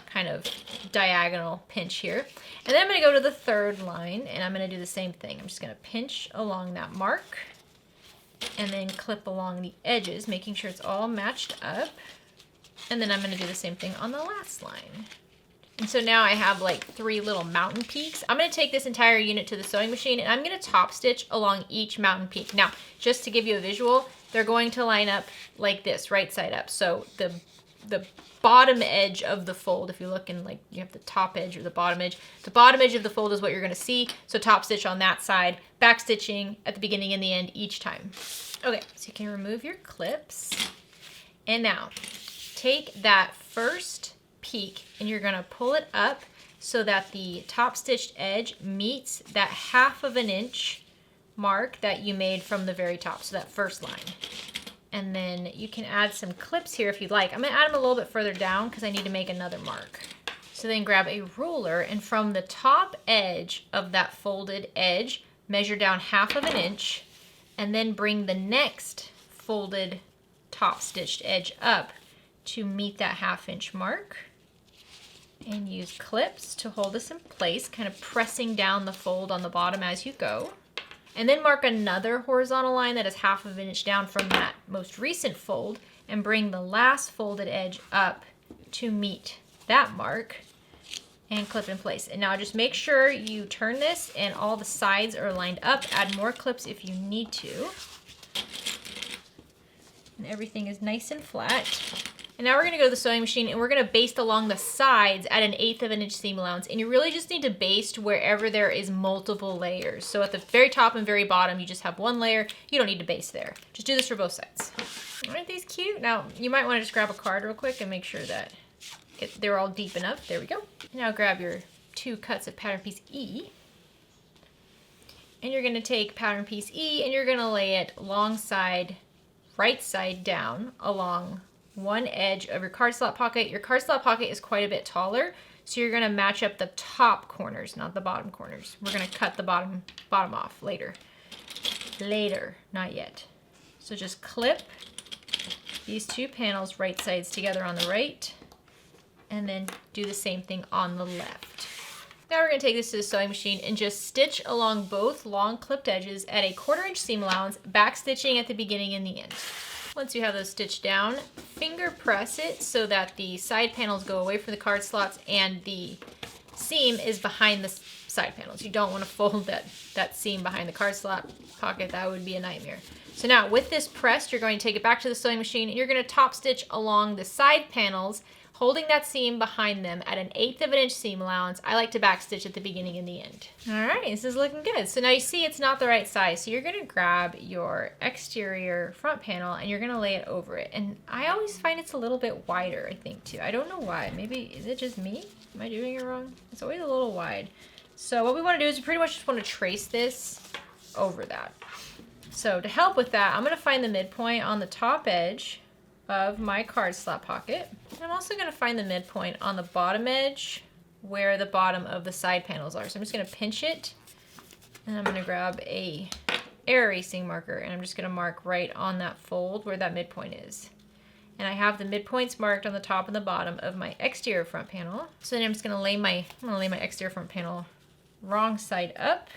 kind of diagonal pinch here. And then I'm going to go to the third line and I'm going to do the same thing. I'm just going to pinch along that mark and then clip along the edges, making sure it's all matched up. And then I'm going to do the same thing on the last line. And so now I have like 3 little mountain peaks. I'm going to take this entire unit to the sewing machine and I'm going to top stitch along each mountain peak. Now, just to give you a visual, they're going to line up like this, right side up. So the bottom edge of the fold, if you look in, like, you have the top edge or the bottom edge of the fold is what you're going to see. So top stitch on that side, back stitching at the beginning and the end each time. Okay, so you can remove your clips. And now take that first peak and you're going to pull it up so that the top stitched edge meets that 1/2 of an inch mark that you made from the very top, so that first line. And then you can add some clips here if you'd like. I'm going to add them a little bit further down because I need to make another mark. So then grab a ruler and from the top edge of that folded edge, measure down 1/2 of an inch and then bring the next folded top stitched edge up to meet that 1/2 inch mark. And use clips to hold this in place, kind of pressing down the fold on the bottom as you go. And then mark another horizontal line that is 1/2 inch down from that most recent fold and bring the last folded edge up to meet that mark and clip in place. And now just make sure you turn this and all the sides are lined up. Add more clips if you need to. And everything is nice and flat. And now we're gonna go to the sewing machine and we're gonna baste along the sides at an 1/8 inch seam allowance. And you really just need to baste wherever there is multiple layers. So at the very top and very bottom, you just have 1 layer. You don't need to baste there. Just do this for both sides. Aren't these cute? Now, you might wanna just grab a card real quick and make sure that they're all deep enough. There we go. Now grab your 2 cuts of pattern piece E. And you're gonna take pattern piece E and you're gonna lay it alongside, right side down along one edge of your card slot pocket. Your card slot pocket is quite a bit taller, so you're gonna match up the top corners, not the bottom corners. We're gonna cut the bottom off later. Later, not yet. So just clip these 2 panels right sides together on the right, and then do the same thing on the left. Now we're gonna take this to the sewing machine and just stitch along both long clipped edges at a 1/4 inch seam allowance, back stitching at the beginning and the end. Once you have those stitched down, finger press it so that the side panels go away from the card slots and the seam is behind the side panels. You don't want to fold that seam behind the card slot pocket. That would be a nightmare. So now with this pressed, you're going to take it back to the sewing machine and you're going to top stitch along the side panels, holding that seam behind them at an 1/8 inch seam allowance. I like to back stitch at the beginning and the end. All right, this is looking good. So now you see it's not the right size. So you're gonna grab your exterior front panel and you're gonna lay it over it. And I always find it's a little bit wider, I think too. I don't know why, maybe, is it just me? Am I doing it wrong? It's always a little wide. So what we wanna do is we pretty much just wanna trace this over that. So to help with that, I'm gonna find the midpoint on the top edge of my card slot pocket. I'm also gonna find the midpoint on the bottom edge where the bottom of the side panels are. So I'm just gonna pinch it and I'm gonna grab a air erasing marker and I'm just gonna mark right on that fold where that midpoint is. And I have the midpoints marked on the top and the bottom of my exterior front panel. So then I'm just gonna lay my exterior front panel wrong side up,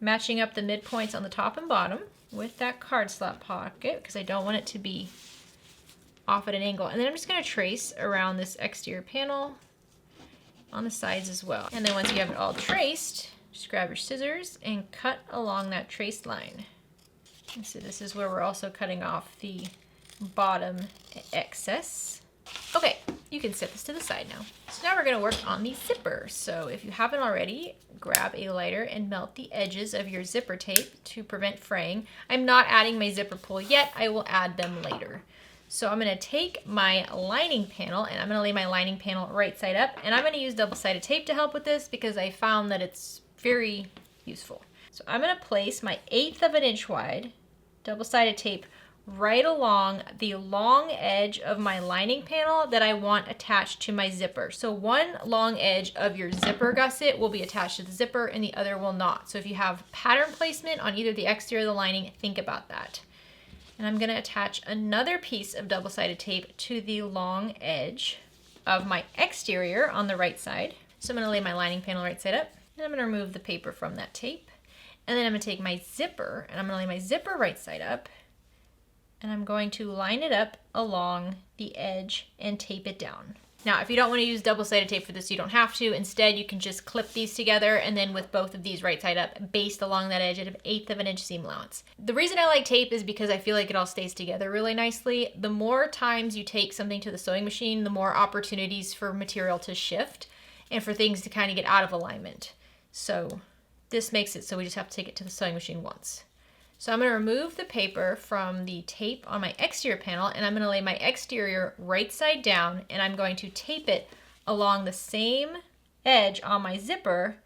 matching up the midpoints on the top and bottom with that card slot pocket because I don't want it to be off at an angle. And then I'm just gonna trace around this exterior panel on the sides as well. And then once you have it all traced, just grab your scissors and cut along that traced line. And so this is where we're also cutting off the bottom excess. Okay, you can set this to the side now. So now we're gonna work on the zipper. So if you haven't already, grab a lighter and melt the edges of your zipper tape to prevent fraying. I'm not adding my zipper pull yet, I will add them later. So I'm gonna take my lining panel and I'm gonna lay my lining panel right side up and I'm gonna use double-sided tape to help with this because I found that it's very useful. So I'm gonna place my 1/8 inch wide double-sided tape right along the long edge of my lining panel that I want attached to my zipper. So one long edge of your zipper gusset will be attached to the zipper and the other will not. So if you have pattern placement on either the exterior or the lining, think about that. And I'm gonna attach another piece of double-sided tape to the long edge of my exterior on the right side. So I'm gonna lay my lining panel right side up, and I'm gonna remove the paper from that tape. And then I'm gonna take my zipper, and I'm gonna lay my zipper right side up, and I'm going to line it up along the edge and tape it down. Now, if you don't want to use double-sided tape for this, you don't have to. Instead, you can just clip these together and then with both of these right side up, baste along that edge at an 1/8 inch seam allowance. The reason I like tape is because I feel like it all stays together really nicely. The more times you take something to the sewing machine, the more opportunities for material to shift and for things to kind of get out of alignment. So this makes it so we just have to take it to the sewing machine once. So I'm gonna remove the paper from the tape on my exterior panel and I'm gonna lay my exterior right side down and I'm going to tape it along the same edge on my zipper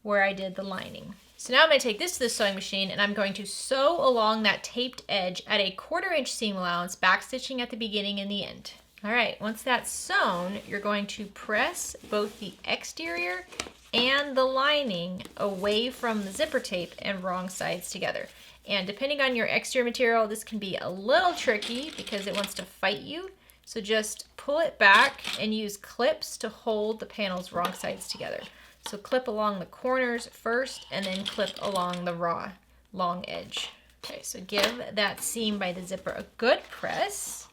where I did the lining. So now I'm gonna take this to the sewing machine and I'm going to sew along that taped edge at a 1/4 inch seam allowance, backstitching at the beginning and the end. All right, once that's sewn, you're going to press both the exterior and the lining away from the zipper tape and wrong sides together. And depending on your exterior material, this can be a little tricky because it wants to fight you. So just pull it back and use clips to hold the panel's wrong sides together. So clip along the corners first and then clip along the raw long edge. Okay, so give that seam by the zipper a good press.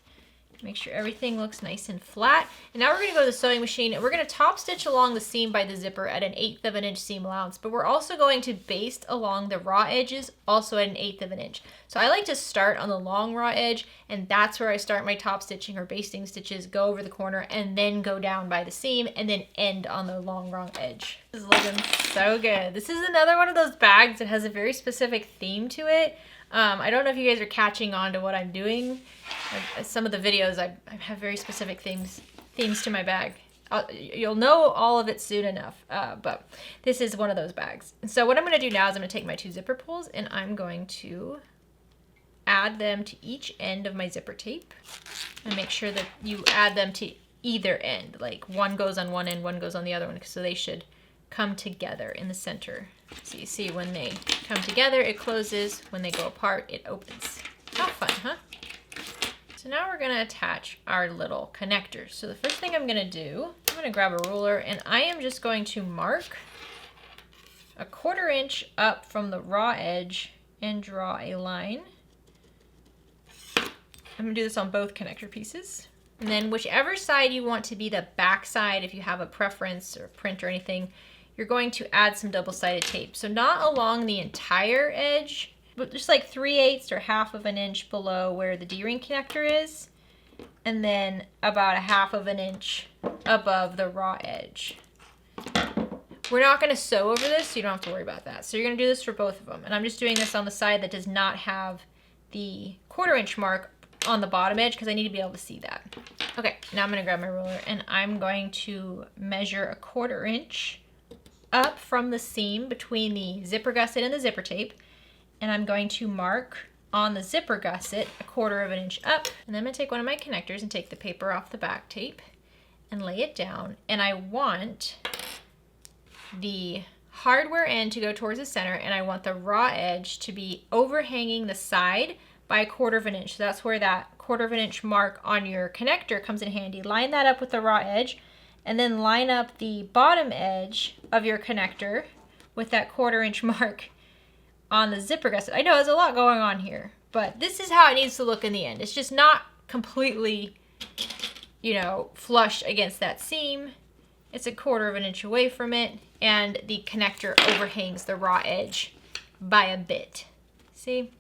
Make sure everything looks nice and flat. And now we're going to go to the sewing machine and we're going to top stitch along the seam by the zipper at 1/8 of an inch seam allowance. But we're also going to baste along the raw edges also at 1/8 of an inch. So I like to start on the long raw edge, and that's where I start my top stitching or basting stitches, go over the corner and then go down by the seam and then end on the long raw edge. This is looking so good. This is another one of those bags that has a very specific theme to it. I don't know if you guys are catching on to what I'm doing. Some of the videos, I have very specific themes to my bag. You'll know all of it soon enough, but this is one of those bags. And so what I'm going to do now is I'm going to take my 2 zipper pulls and I'm going to add them to each end of my zipper tape and make sure that you add them to either end. Like one goes on one end, one goes on the other one, so they should come together in the center. So you see when they come together, it closes. When they go apart, it opens. How fun, huh? So now we're gonna attach our little connectors. So the first thing I'm gonna do, I'm gonna grab a ruler and I am just going to mark 1/4 inch up from the raw edge and draw a line. I'm gonna do this on both connector pieces. And then whichever side you want to be the back side, if you have a preference or print or anything, you're going to add some double-sided tape. So not along the entire edge, but just like 3/8 or 1/2 of an inch below where the D-ring connector is, and then about 1/2 of an inch above the raw edge. We're not gonna sew over this, so you don't have to worry about that. So you're gonna do this for both of them. And I'm just doing this on the side that does not have the 1/4 inch mark on the bottom edge because I need to be able to see that. Okay, now I'm gonna grab my ruler and I'm going to measure 1/4 inch up from the seam between the zipper gusset and the zipper tape. And I'm going to mark on the zipper gusset 1/4 of an inch up. And then I'm gonna take one of my connectors and take the paper off the back tape and lay it down. And I want the hardware end to go towards the center and I want the raw edge to be overhanging the side by 1/4 of an inch. So that's where that 1/4 of an inch mark on your connector comes in handy. Line that up with the raw edge and then line up the bottom edge of your connector with that 1/4 inch mark on the zipper gusset. I know there's a lot going on here, but this is how it needs to look in the end. It's just not completely, you know, flush against that seam. It's 1/4 of an inch away from it, and the connector overhangs the raw edge by a bit. See?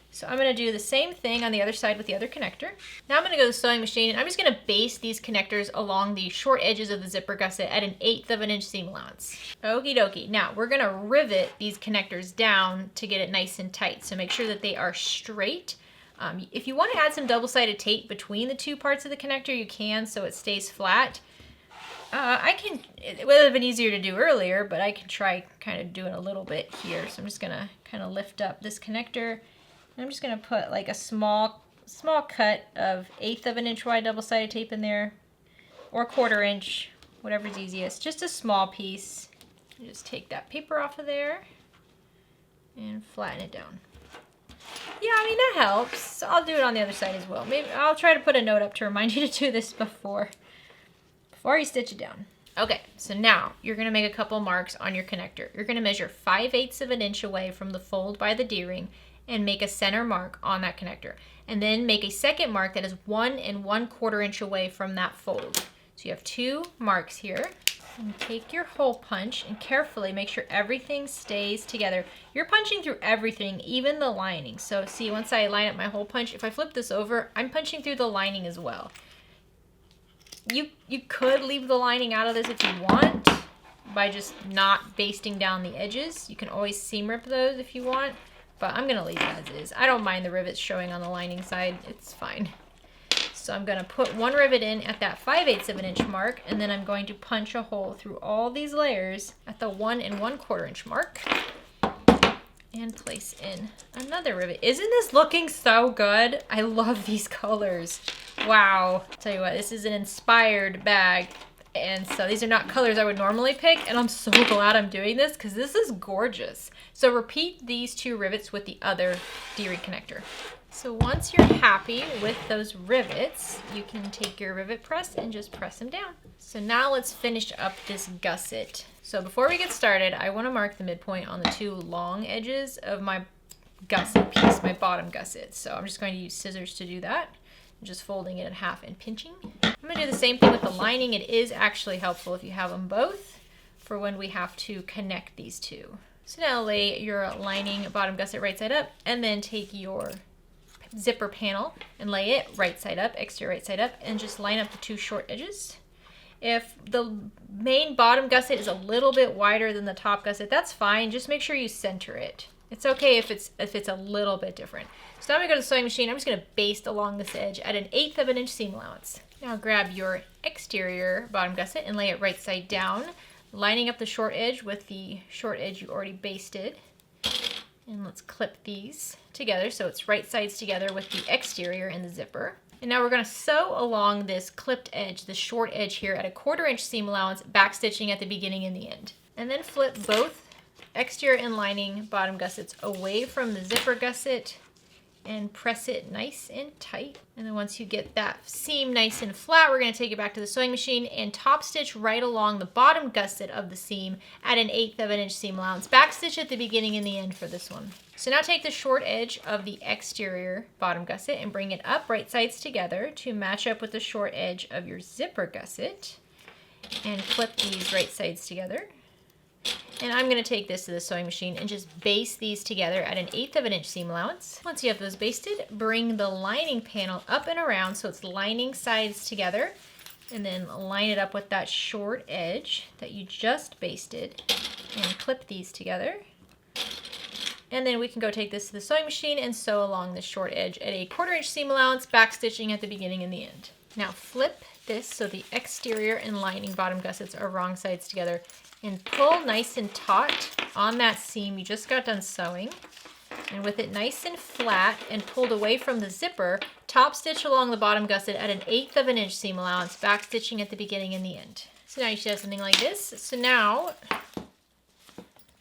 So I'm going to do the same thing on the other side with the other connector. Now I'm going to go to the sewing machine and I'm just going to baste these connectors along the short edges of the zipper gusset at 1/8 of an inch seam allowance. Okie dokie. Now we're going to rivet these connectors down to get it nice and tight. So make sure that they are straight. If you want to add some double-sided tape between the two parts of the connector, you can so it stays flat. It would have been easier to do earlier, but I can try kind of doing a little bit here. So I'm just going to kind of lift up this connector. I'm just going to put like a small cut of 1/8 of an inch wide double-sided tape in there, or 1/4 inch, whatever's easiest. Just a small piece. Just take that paper off of there and flatten it down. Yeah, I mean, that helps. So I'll do it on the other side as well. Maybe I'll try to put a note up to remind you to do this before you stitch it down. Okay, so now you're going to make a couple marks on your connector. You're going to measure 5/8 of an inch away from the fold by the D-ring and make a center mark on that connector. And then make a second mark that is 1 1/4 inch away from that fold. So you have 2 marks here. And take your hole punch and carefully make sure everything stays together. You're punching through everything, even the lining. So see, once I line up my hole punch, if I flip this over, I'm punching through the lining as well. You could leave the lining out of this if you want by just not basting down the edges. You can always seam rip those if you want, but I'm gonna leave it as is. I don't mind the rivets showing on the lining side, it's fine. So I'm gonna put 1 rivet in at that 5/8 of an inch mark, and then I'm going to punch a hole through all these layers at the 1 1/4 inch mark and place in another rivet. Isn't this looking so good? I love these colors. Wow. Tell you what, this is an inspired bag. And so these are not colors I would normally pick, and I'm so glad I'm doing this because this is gorgeous. So repeat these 2 rivets with the other D-ring connector. So once you're happy with those rivets, you can take your rivet press and just press them down. So now let's finish up this gusset. So before we get started, I want to mark the midpoint on the two long edges of my gusset piece, my bottom gusset. So I'm just going to use scissors to do that. I'm just folding it in half and pinching. I'm going to do the same thing with the lining. It is actually helpful if you have them both for when we have to connect these two. So now lay your lining bottom gusset right side up, and then take your zipper panel and lay it right side up, exterior right side up, and just line up the two short edges. If the main bottom gusset is a little bit wider than the top gusset, that's fine. Just make sure you center it. It's okay if it's a little bit different. So now I'm gonna go to the sewing machine. I'm just gonna baste along this edge at 1/8 of an inch seam allowance. Now grab your exterior bottom gusset and lay it right side down, lining up the short edge with the short edge you already basted. And let's clip these together so it's right sides together with the exterior and the zipper. And now we're going to sew along this clipped edge, the short edge here, at 1/4 inch seam allowance, back stitching at the beginning and the end. And then flip both exterior and lining bottom gussets away from the zipper gusset and press it nice and tight. And then once you get that seam nice and flat, we're going to take it back to the sewing machine and top stitch right along the bottom gusset of the seam at 1/8 of an inch seam allowance. Back stitch at the beginning and the end for this one. So now take the short edge of the exterior bottom gusset and bring it up right sides together to match up with the short edge of your zipper gusset, and clip these right sides together. And I'm going to take this to the sewing machine and just baste these together at 1/8 of an inch seam allowance. Once you have those basted, bring the lining panel up and around so it's lining sides together, and then line it up with that short edge that you just basted and clip these together. And then we can go take this to the sewing machine and sew along the short edge at 1/4 inch seam allowance, back stitching at the beginning and the end. Now flip this so the exterior and lining bottom gussets are wrong sides together, and pull nice and taut on that seam you just got done sewing. And with it nice and flat and pulled away from the zipper, top stitch along the bottom gusset at 1/8 of an inch seam allowance, back stitching at the beginning and the end. So now you should have something like this. So now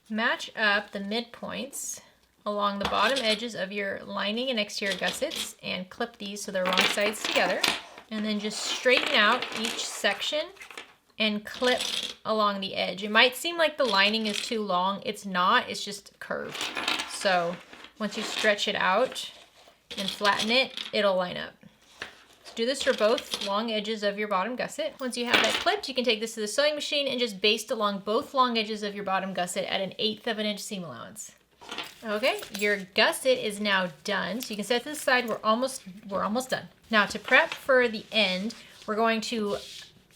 match up the midpoints along the bottom edges of your lining and exterior gussets and clip these so they're wrong sides together. And then just straighten out each section and clip along the edge. It might seem like the lining is too long. It's not, it's just curved. So once you stretch it out and flatten it, it'll line up. So do this for both long edges of your bottom gusset. Once you have that clipped, you can take this to the sewing machine and just baste along both long edges of your bottom gusset at 1/8 of an inch seam allowance. Okay, your gusset is now done. So you can set it to the side. We're almost done. Now to prep for the end, we're going to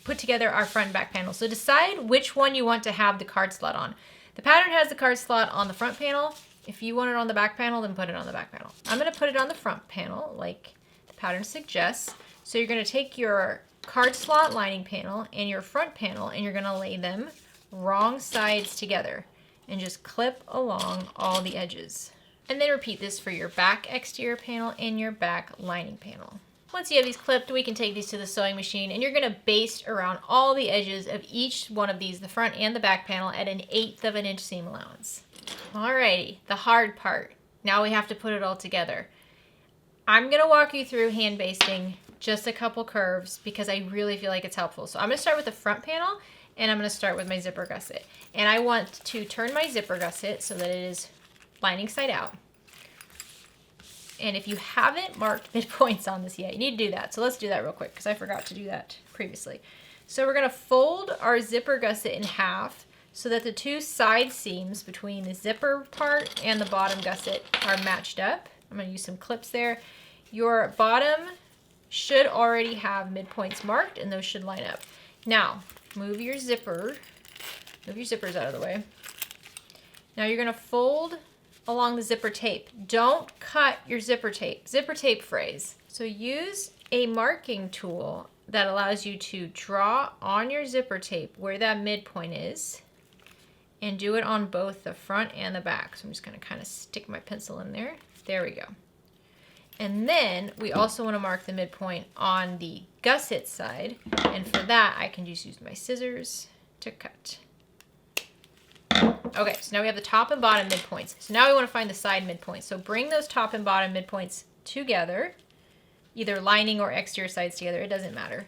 put together our front and back panel. So decide which one you want to have the card slot on. The pattern has the card slot on the front panel. If you want it on the back panel, then put it on the back panel. I'm going to put it on the front panel like the pattern suggests. So you're going to take your card slot lining panel and your front panel, and you're going to lay them wrong sides together and just clip along all the edges. And then repeat this for your back exterior panel and your back lining panel. Once you have these clipped, we can take these to the sewing machine, and you're going to baste around all the edges of each one of these, the front and the back panel, at 1/8 of an inch seam allowance. Alrighty, the hard part. Now we have to put it all together. I'm going to walk you through hand basting just a couple curves because I really feel like it's helpful. So I'm going to start with the front panel, and I'm going to start with my zipper gusset. And I want to turn my zipper gusset so that it is lining side out. And if you haven't marked midpoints on this yet, you need to do that. So let's do that real quick because I forgot to do that previously. So we're going to fold our zipper gusset in half so that the two side seams between the zipper part and the bottom gusset are matched up. I'm going to use some clips there. Your bottom should already have midpoints marked, and those should line up. Now, move your zippers out of the way. Now you're going to fold along the zipper tape. Don't cut your zipper tape frays. So use a marking tool that allows you to draw on your zipper tape where that midpoint is, and do it on both the front and the back. So I'm just going to kind of stick my pencil in there. There we go. And then we also want to mark the midpoint on the gusset side, and for that I can just use my scissors to cut. Okay, so now we have the top and bottom midpoints. So now we want to find the side midpoints. So bring those top and bottom midpoints together, either lining or exterior sides together, it doesn't matter.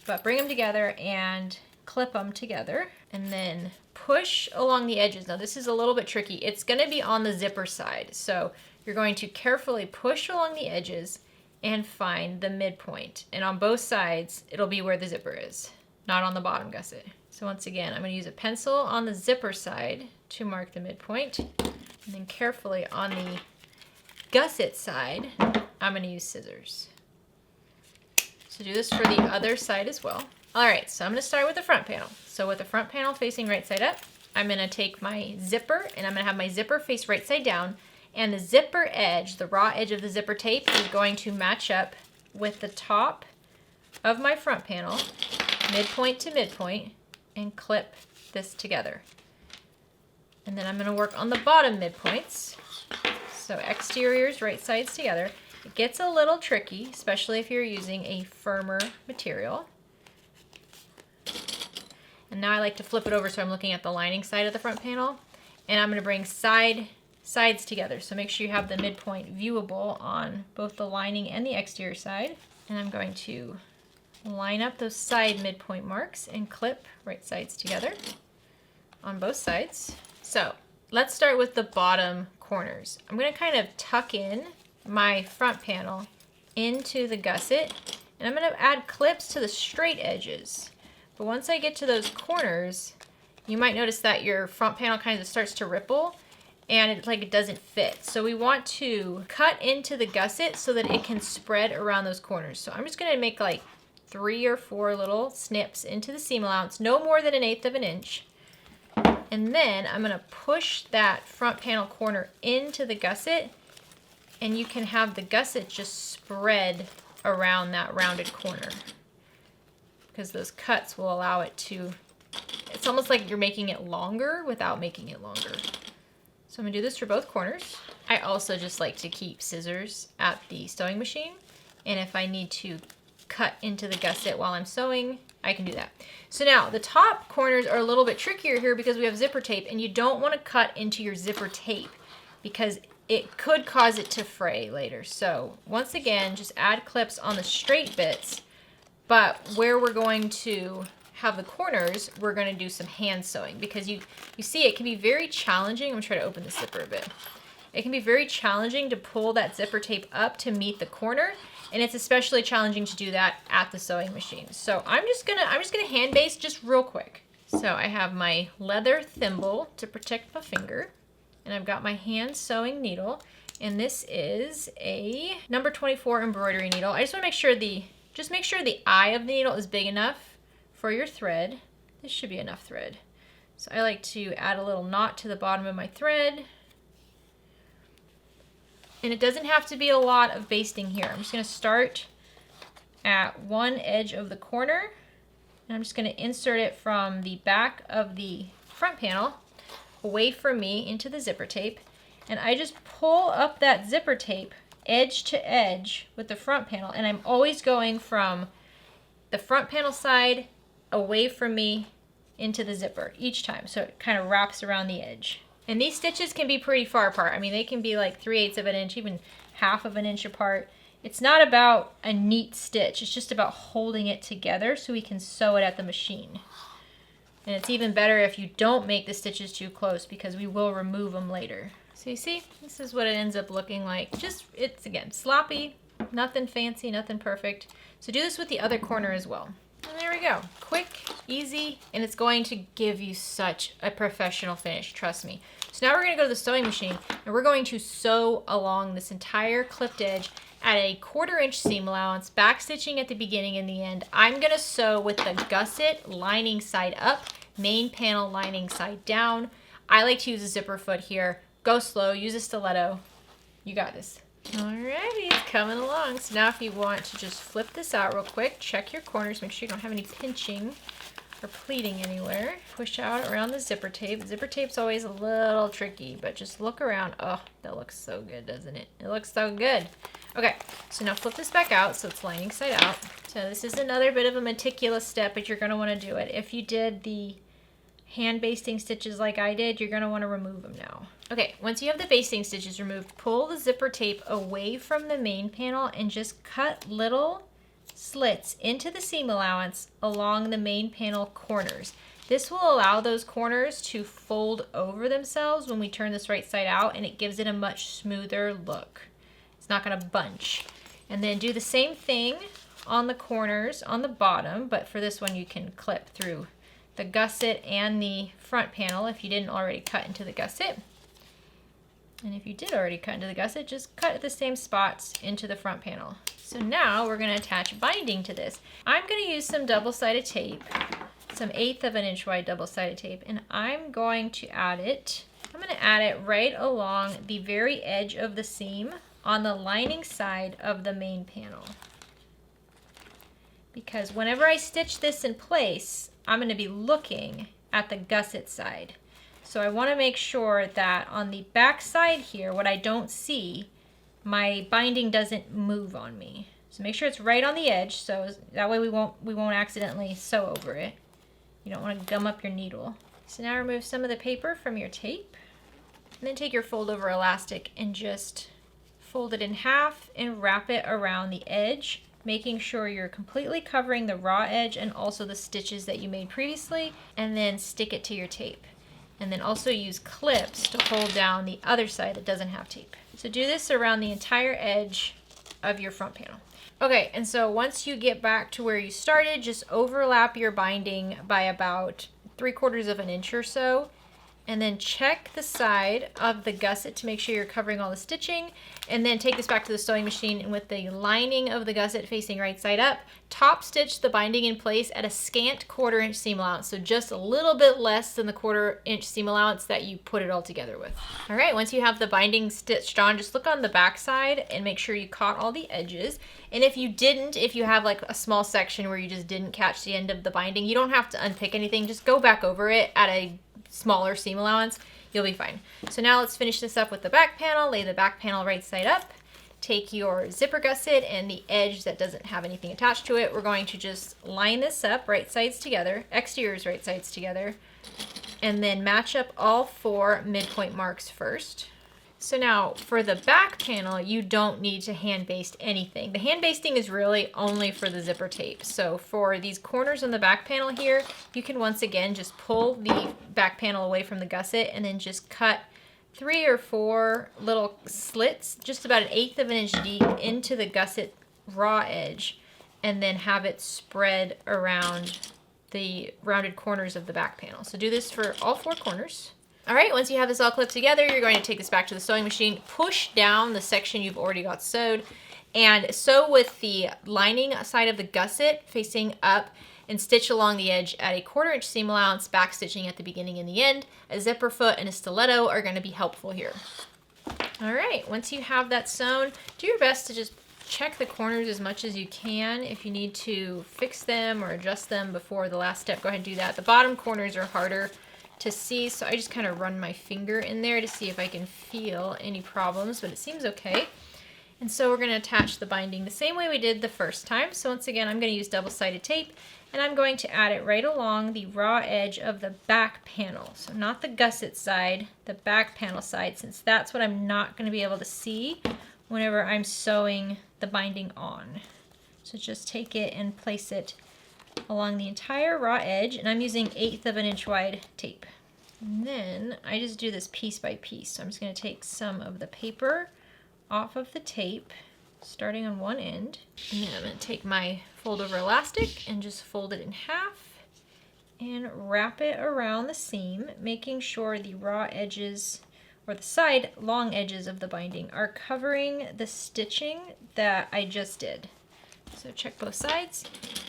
But bring them together and clip them together, and then push along the edges. Now this is a little bit tricky. It's going to be on the zipper side, so you're going to carefully push along the edges and find the midpoint. And on both sides, it'll be where the zipper is, not on the bottom gusset. So once again, I'm going to use a pencil on the zipper side to mark the midpoint, and then carefully on the gusset side, I'm going to use scissors. So do this for the other side as well. All right, so I'm going to start with the front panel. So with the front panel facing right side up, I'm going to take my zipper and I'm going to have my zipper face right side down, and the zipper edge, the raw edge of the zipper tape, is going to match up with the top of my front panel, midpoint to midpoint, and clip this together. And then I'm going to work on the bottom midpoints. So exteriors, right sides together. It gets a little tricky, especially if you're using a firmer material. And now I like to flip it over so I'm looking at the lining side of the front panel. And I'm going to bring sides together. So make sure you have the midpoint viewable on both the lining and the exterior side. And I'm going to line up those side midpoint marks and clip right sides together on both sides. So let's start with the bottom corners. I'm going to kind of tuck in my front panel into the gusset, and I'm going to add clips to the straight edges. But once I get to those corners, you might notice that your front panel kind of starts to ripple and it doesn't fit. So we want to cut into the gusset so that it can spread around those corners. So I'm just going to make like 3 or 4 little snips into the seam allowance, no more than 1/8 of an inch. And then I'm going to push that front panel corner into the gusset, and you can have the gusset just spread around that rounded corner, because those cuts will allow it to, it's almost like you're making it longer without making it longer. So I'm going to do this for both corners. I also just like to keep scissors at the sewing machine, and if I need to cut into the gusset while I'm sewing, I can do that. So now the top corners are a little bit trickier here because we have zipper tape, and you don't want to cut into your zipper tape because it could cause it to fray later. So once again, just add clips on the straight bits, but where we're going to have the corners, we're going to do some hand sewing, because you see it can be very challenging. I'm going to try to open the zipper a bit. It can be very challenging to pull that zipper tape up to meet the corner, and it's especially challenging to do that at the sewing machine. So I'm just gonna hand base just real quick. So I have my leather thimble to protect my finger, and I've got my hand sewing needle, and this is a number 24 embroidery needle. I just want to make sure the eye of the needle is big enough for your thread. This should be enough thread. So I like to add a little knot to the bottom of my thread. And it doesn't have to be a lot of basting here. I'm just going to start at one edge of the corner, and I'm just going to insert it from the back of the front panel away from me into the zipper tape, and I just pull up that zipper tape edge to edge with the front panel, and I'm always going from the front panel side away from me into the zipper each time, so it kind of wraps around the edge. And these stitches can be pretty far apart. I mean, they can be like 3/8 of an inch, even 1/2 of an inch apart. It's not about a neat stitch. It's just about holding it together so we can sew it at the machine. And it's even better if you don't make the stitches too close, because we will remove them later. So you see, this is what it ends up looking like. Just, it's again, sloppy, nothing fancy, nothing perfect. So do this with the other corner as well. And there we go. Quick, easy, and it's going to give you such a professional finish, trust me. So now we're going to go to the sewing machine, and we're going to sew along this entire clipped edge at a 1/4 inch seam allowance, back stitching at the beginning and the end. I'm going to sew with the gusset lining side up, main panel lining side down. I like to use a zipper foot here. Go slow, use a stiletto. You got this. Alrighty, it's coming along. So now if you want to just flip this out real quick, check your corners, make sure you don't have any pinching or pleating anywhere. Push out around the zipper tape. Zipper tape's always a little tricky, but just look around. Oh, that looks so good, doesn't it? It looks so good. Okay, so now flip this back out so it's lining side out. So this is another bit of a meticulous step, but you're going to want to do it. If you did the hand basting stitches like I did, you're gonna wanna remove them now. Okay, once you have the basting stitches removed, pull the zipper tape away from the main panel and just cut little slits into the seam allowance along the main panel corners. This will allow those corners to fold over themselves when we turn this right side out, and it gives it a much smoother look. It's not gonna bunch. And then do the same thing on the corners on the bottom, but for this one you can clip through the gusset and the front panel if you didn't already cut into the gusset. And if you did already cut into the gusset, just cut at the same spots into the front panel. So now we're gonna attach binding to this. I'm gonna use some double-sided tape, some 1/8 of an inch wide double-sided tape, and I'm going to add it. I'm gonna add it right along the very edge of the seam on the lining side of the main panel. Because whenever I stitch this in place, I'm gonna be looking at the gusset side. So I wanna make sure that on the back side here, what I don't see, my binding doesn't move on me. So make sure it's right on the edge, so that way we won't accidentally sew over it. You don't want to gum up your needle. So now remove some of the paper from your tape, and then take your fold over elastic and just fold it in half and wrap it around the edge, making sure you're completely covering the raw edge and also the stitches that you made previously, and then stick it to your tape. And then also use clips to hold down the other side that doesn't have tape. So do this around the entire edge of your front panel. Okay, and so once you get back to where you started, just overlap your binding by about 3/4 of an inch or so, and then check the side of the gusset to make sure you're covering all the stitching, and then take this back to the sewing machine, and with the lining of the gusset facing right side up, top stitch the binding in place at a scant 1/4 inch seam allowance, so just a little bit less than the 1/4 inch seam allowance that you put it all together with. All right, once you have the binding stitched on, just look on the back side and make sure you caught all the edges. And if you didn't, if you have like a small section where you just didn't catch the end of the binding, you don't have to unpick anything, just go back over it at a smaller seam allowance, you'll be fine. So now let's finish this up with the back panel. Lay the back panel right side up. Take your zipper gusset and the edge that doesn't have anything attached to it. We're going to just line this up right sides together, exteriors right sides together, and then match up all 4 midpoint marks first. So now for the back panel, you don't need to hand baste anything. The hand basting is really only for the zipper tape. So for these corners on the back panel here, you can once again just pull the back panel away from the gusset and then just cut 3 or 4 little slits, just about 1/8 of an inch deep, into the gusset raw edge, and then have it spread around the rounded corners of the back panel. So do this for all 4 corners. All right, once you have this all clipped together, you're going to take this back to the sewing machine, push down the section you've already got sewed, and sew with the lining side of the gusset facing up, and stitch along the edge at a 1/4 inch seam allowance, back stitching at the beginning and the end. A zipper foot and a stiletto are going to be helpful here. All right, once you have that sewn, do your best to just check the corners as much as you can. If you need to fix them or adjust them before the last step, go ahead and do that. The bottom corners are harder to see, so I just kind of run my finger in there to see if I can feel any problems, but it seems okay. And so we're going to attach the binding the same way we did the first time. So once again, I'm going to use double-sided tape, and I'm going to add it right along the raw edge of the back panel. So not the gusset side, the back panel side, since that's what I'm not going to be able to see whenever I'm sewing the binding on. So just take it and place it along the entire raw edge, and I'm using 1/8 of an inch wide tape. And then I just do this piece by piece. So I'm just going to take some of the paper off of the tape, starting on one end, and then I'm going to take my fold over elastic and just fold it in half and wrap it around the seam, making sure the raw edges, or the side long edges of the binding, are covering the stitching that I just did. So check both sides,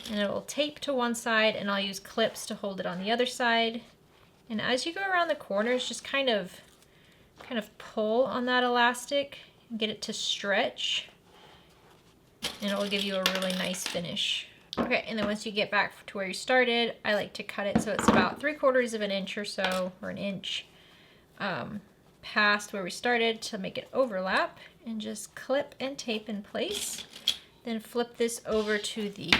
and it will tape to one side, and I'll use clips to hold it on the other side. And as you go around the corners, just kind of pull on that elastic and get it to stretch, and it will give you a really nice finish. Okay, and then once you get back to where you started, I like to cut it so it's about 3/4 of an inch or so, or an inch past where we started, to make it overlap, and just clip and tape in place. Then flip this over to the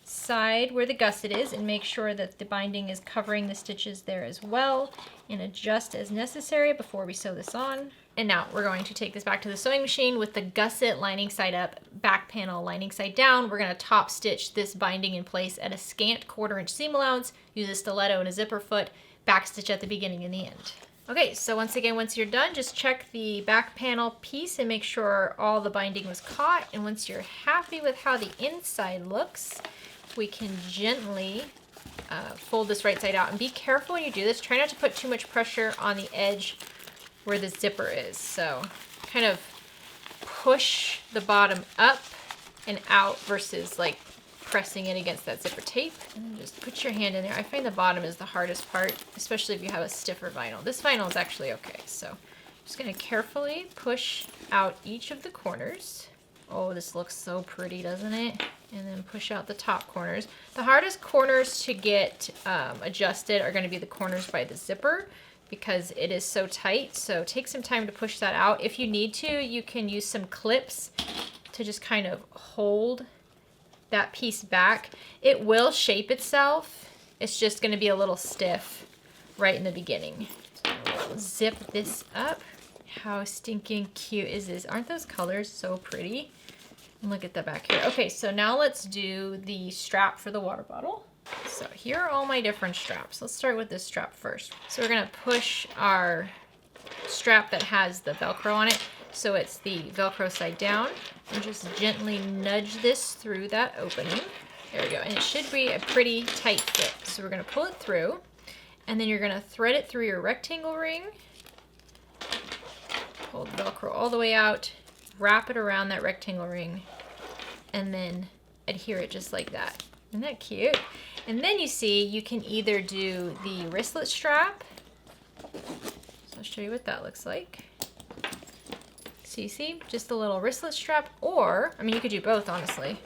side where the gusset is and make sure that the binding is covering the stitches there as well, and adjust as necessary before we sew this on. And now we're going to take this back to the sewing machine with the gusset lining side up, back panel lining side down. We're going to top stitch this binding in place at a scant 1/4 inch seam allowance, use a stiletto and a zipper foot, back stitch at the beginning and the end. Okay, so once again, once you're done, just check the back panel piece and make sure all the binding was caught. And once you're happy with how the inside looks, we can gently fold this right side out. And be careful when you do this. Try not to put too much pressure on the edge where the zipper is. So kind of push the bottom up and out versus like pressing it against that zipper tape. And just put your hand in there. I find the bottom is the hardest part, especially if you have a stiffer vinyl. This vinyl is actually okay. So I'm just going to carefully push out each of the corners. Oh, this looks so pretty, doesn't it? And then push out the top corners. The hardest corners to get adjusted are going to be the corners by the zipper because it is so tight. So take some time to push that out. If you need to, you can use some clips to just kind of hold that piece back. It will shape itself. It's just going to be a little stiff right in the beginning. So we'll zip this up. How stinking cute is this? Aren't those colors so pretty? And look at the back here. Okay, so now let's do the strap for the water bottle. So here are all my different straps. Let's start with this strap first. So we're gonna push our strap that has the Velcro on it. So it's the Velcro side down, and just gently nudge this through that opening. There we go, and it should be a pretty tight fit. So we're gonna pull it through, and then you're gonna thread it through your rectangle ring. Pull the Velcro all the way out, wrap it around that rectangle ring, and then adhere it just like that. Isn't that cute? And then you see, you can either do the wristlet strap. So I'll show you what that looks like. So you see, just a little wristlet strap, or, I mean, you could do both, honestly.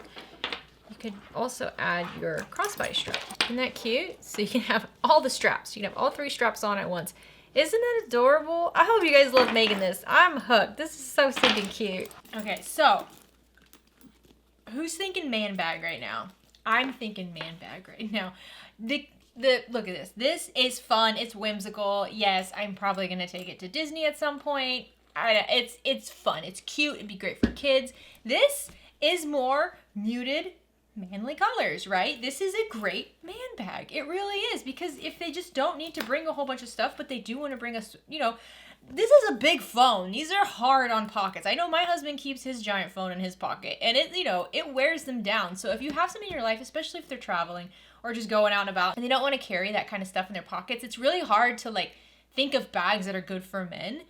You could also add your crossbody strap. Isn't that cute? So you can have all the straps. You can have all 3 straps on at once. Isn't that adorable? I hope you guys love making this. I'm hooked. This is so stinking cute. Okay, so who's thinking man bag right now? I'm thinking man bag right now. Look at this. This is fun. It's whimsical. Yes, I'm probably gonna take it to Disney at some point. It's fun. It's cute. It'd be great for kids. This is more muted, manly colors, right? This is a great man bag. It really is, because if they just don't need to bring a whole bunch of stuff, but they do want to bring us, you know, this is a big phone. These are hard on pockets. I know my husband keeps his giant phone in his pocket, and it, you know, it wears them down. So if you have somebody in your life, especially if they're traveling or just going out and about, and they don't want to carry that kind of stuff in their pockets, it's really hard to like think of bags that are good for men,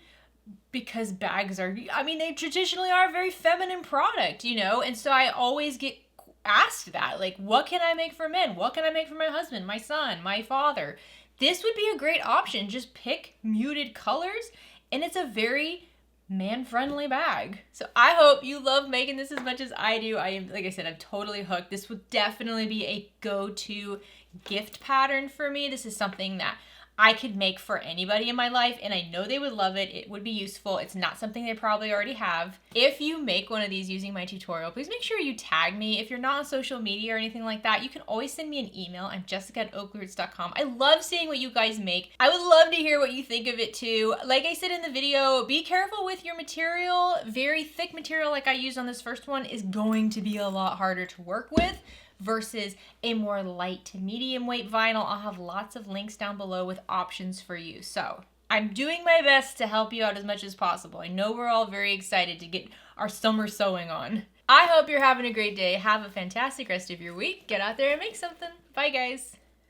because bags are, I mean, they traditionally are a very feminine product, you know? And so I always get asked that, like, what can I make for men? What can I make for my husband, my son, my father? This would be a great option. Just pick muted colors, and it's a very man-friendly bag. So I hope you love making this as much as I do. I am, like I said, I'm totally hooked. This would definitely be a go-to gift pattern for me. This is something that I could make for anybody in my life, and I know they would love it. It would be useful. It's not something they probably already have. If you make one of these using my tutorial, please make sure you tag me. If you're not on social media or anything like that, you can always send me an email. I'm jessica@OklaRoots.com. I love seeing what you guys make. I would love to hear what you think of it too. Like I said in the video, be careful with your material. Very thick material like I used on this first one is going to be a lot harder to work with versus a more light to medium weight vinyl. I'll have lots of links down below with options for you. So I'm doing my best to help you out as much as possible. I know we're all very excited to get our summer sewing on. I hope you're having a great day. Have a fantastic rest of your week. Get out there and make something. Bye, guys.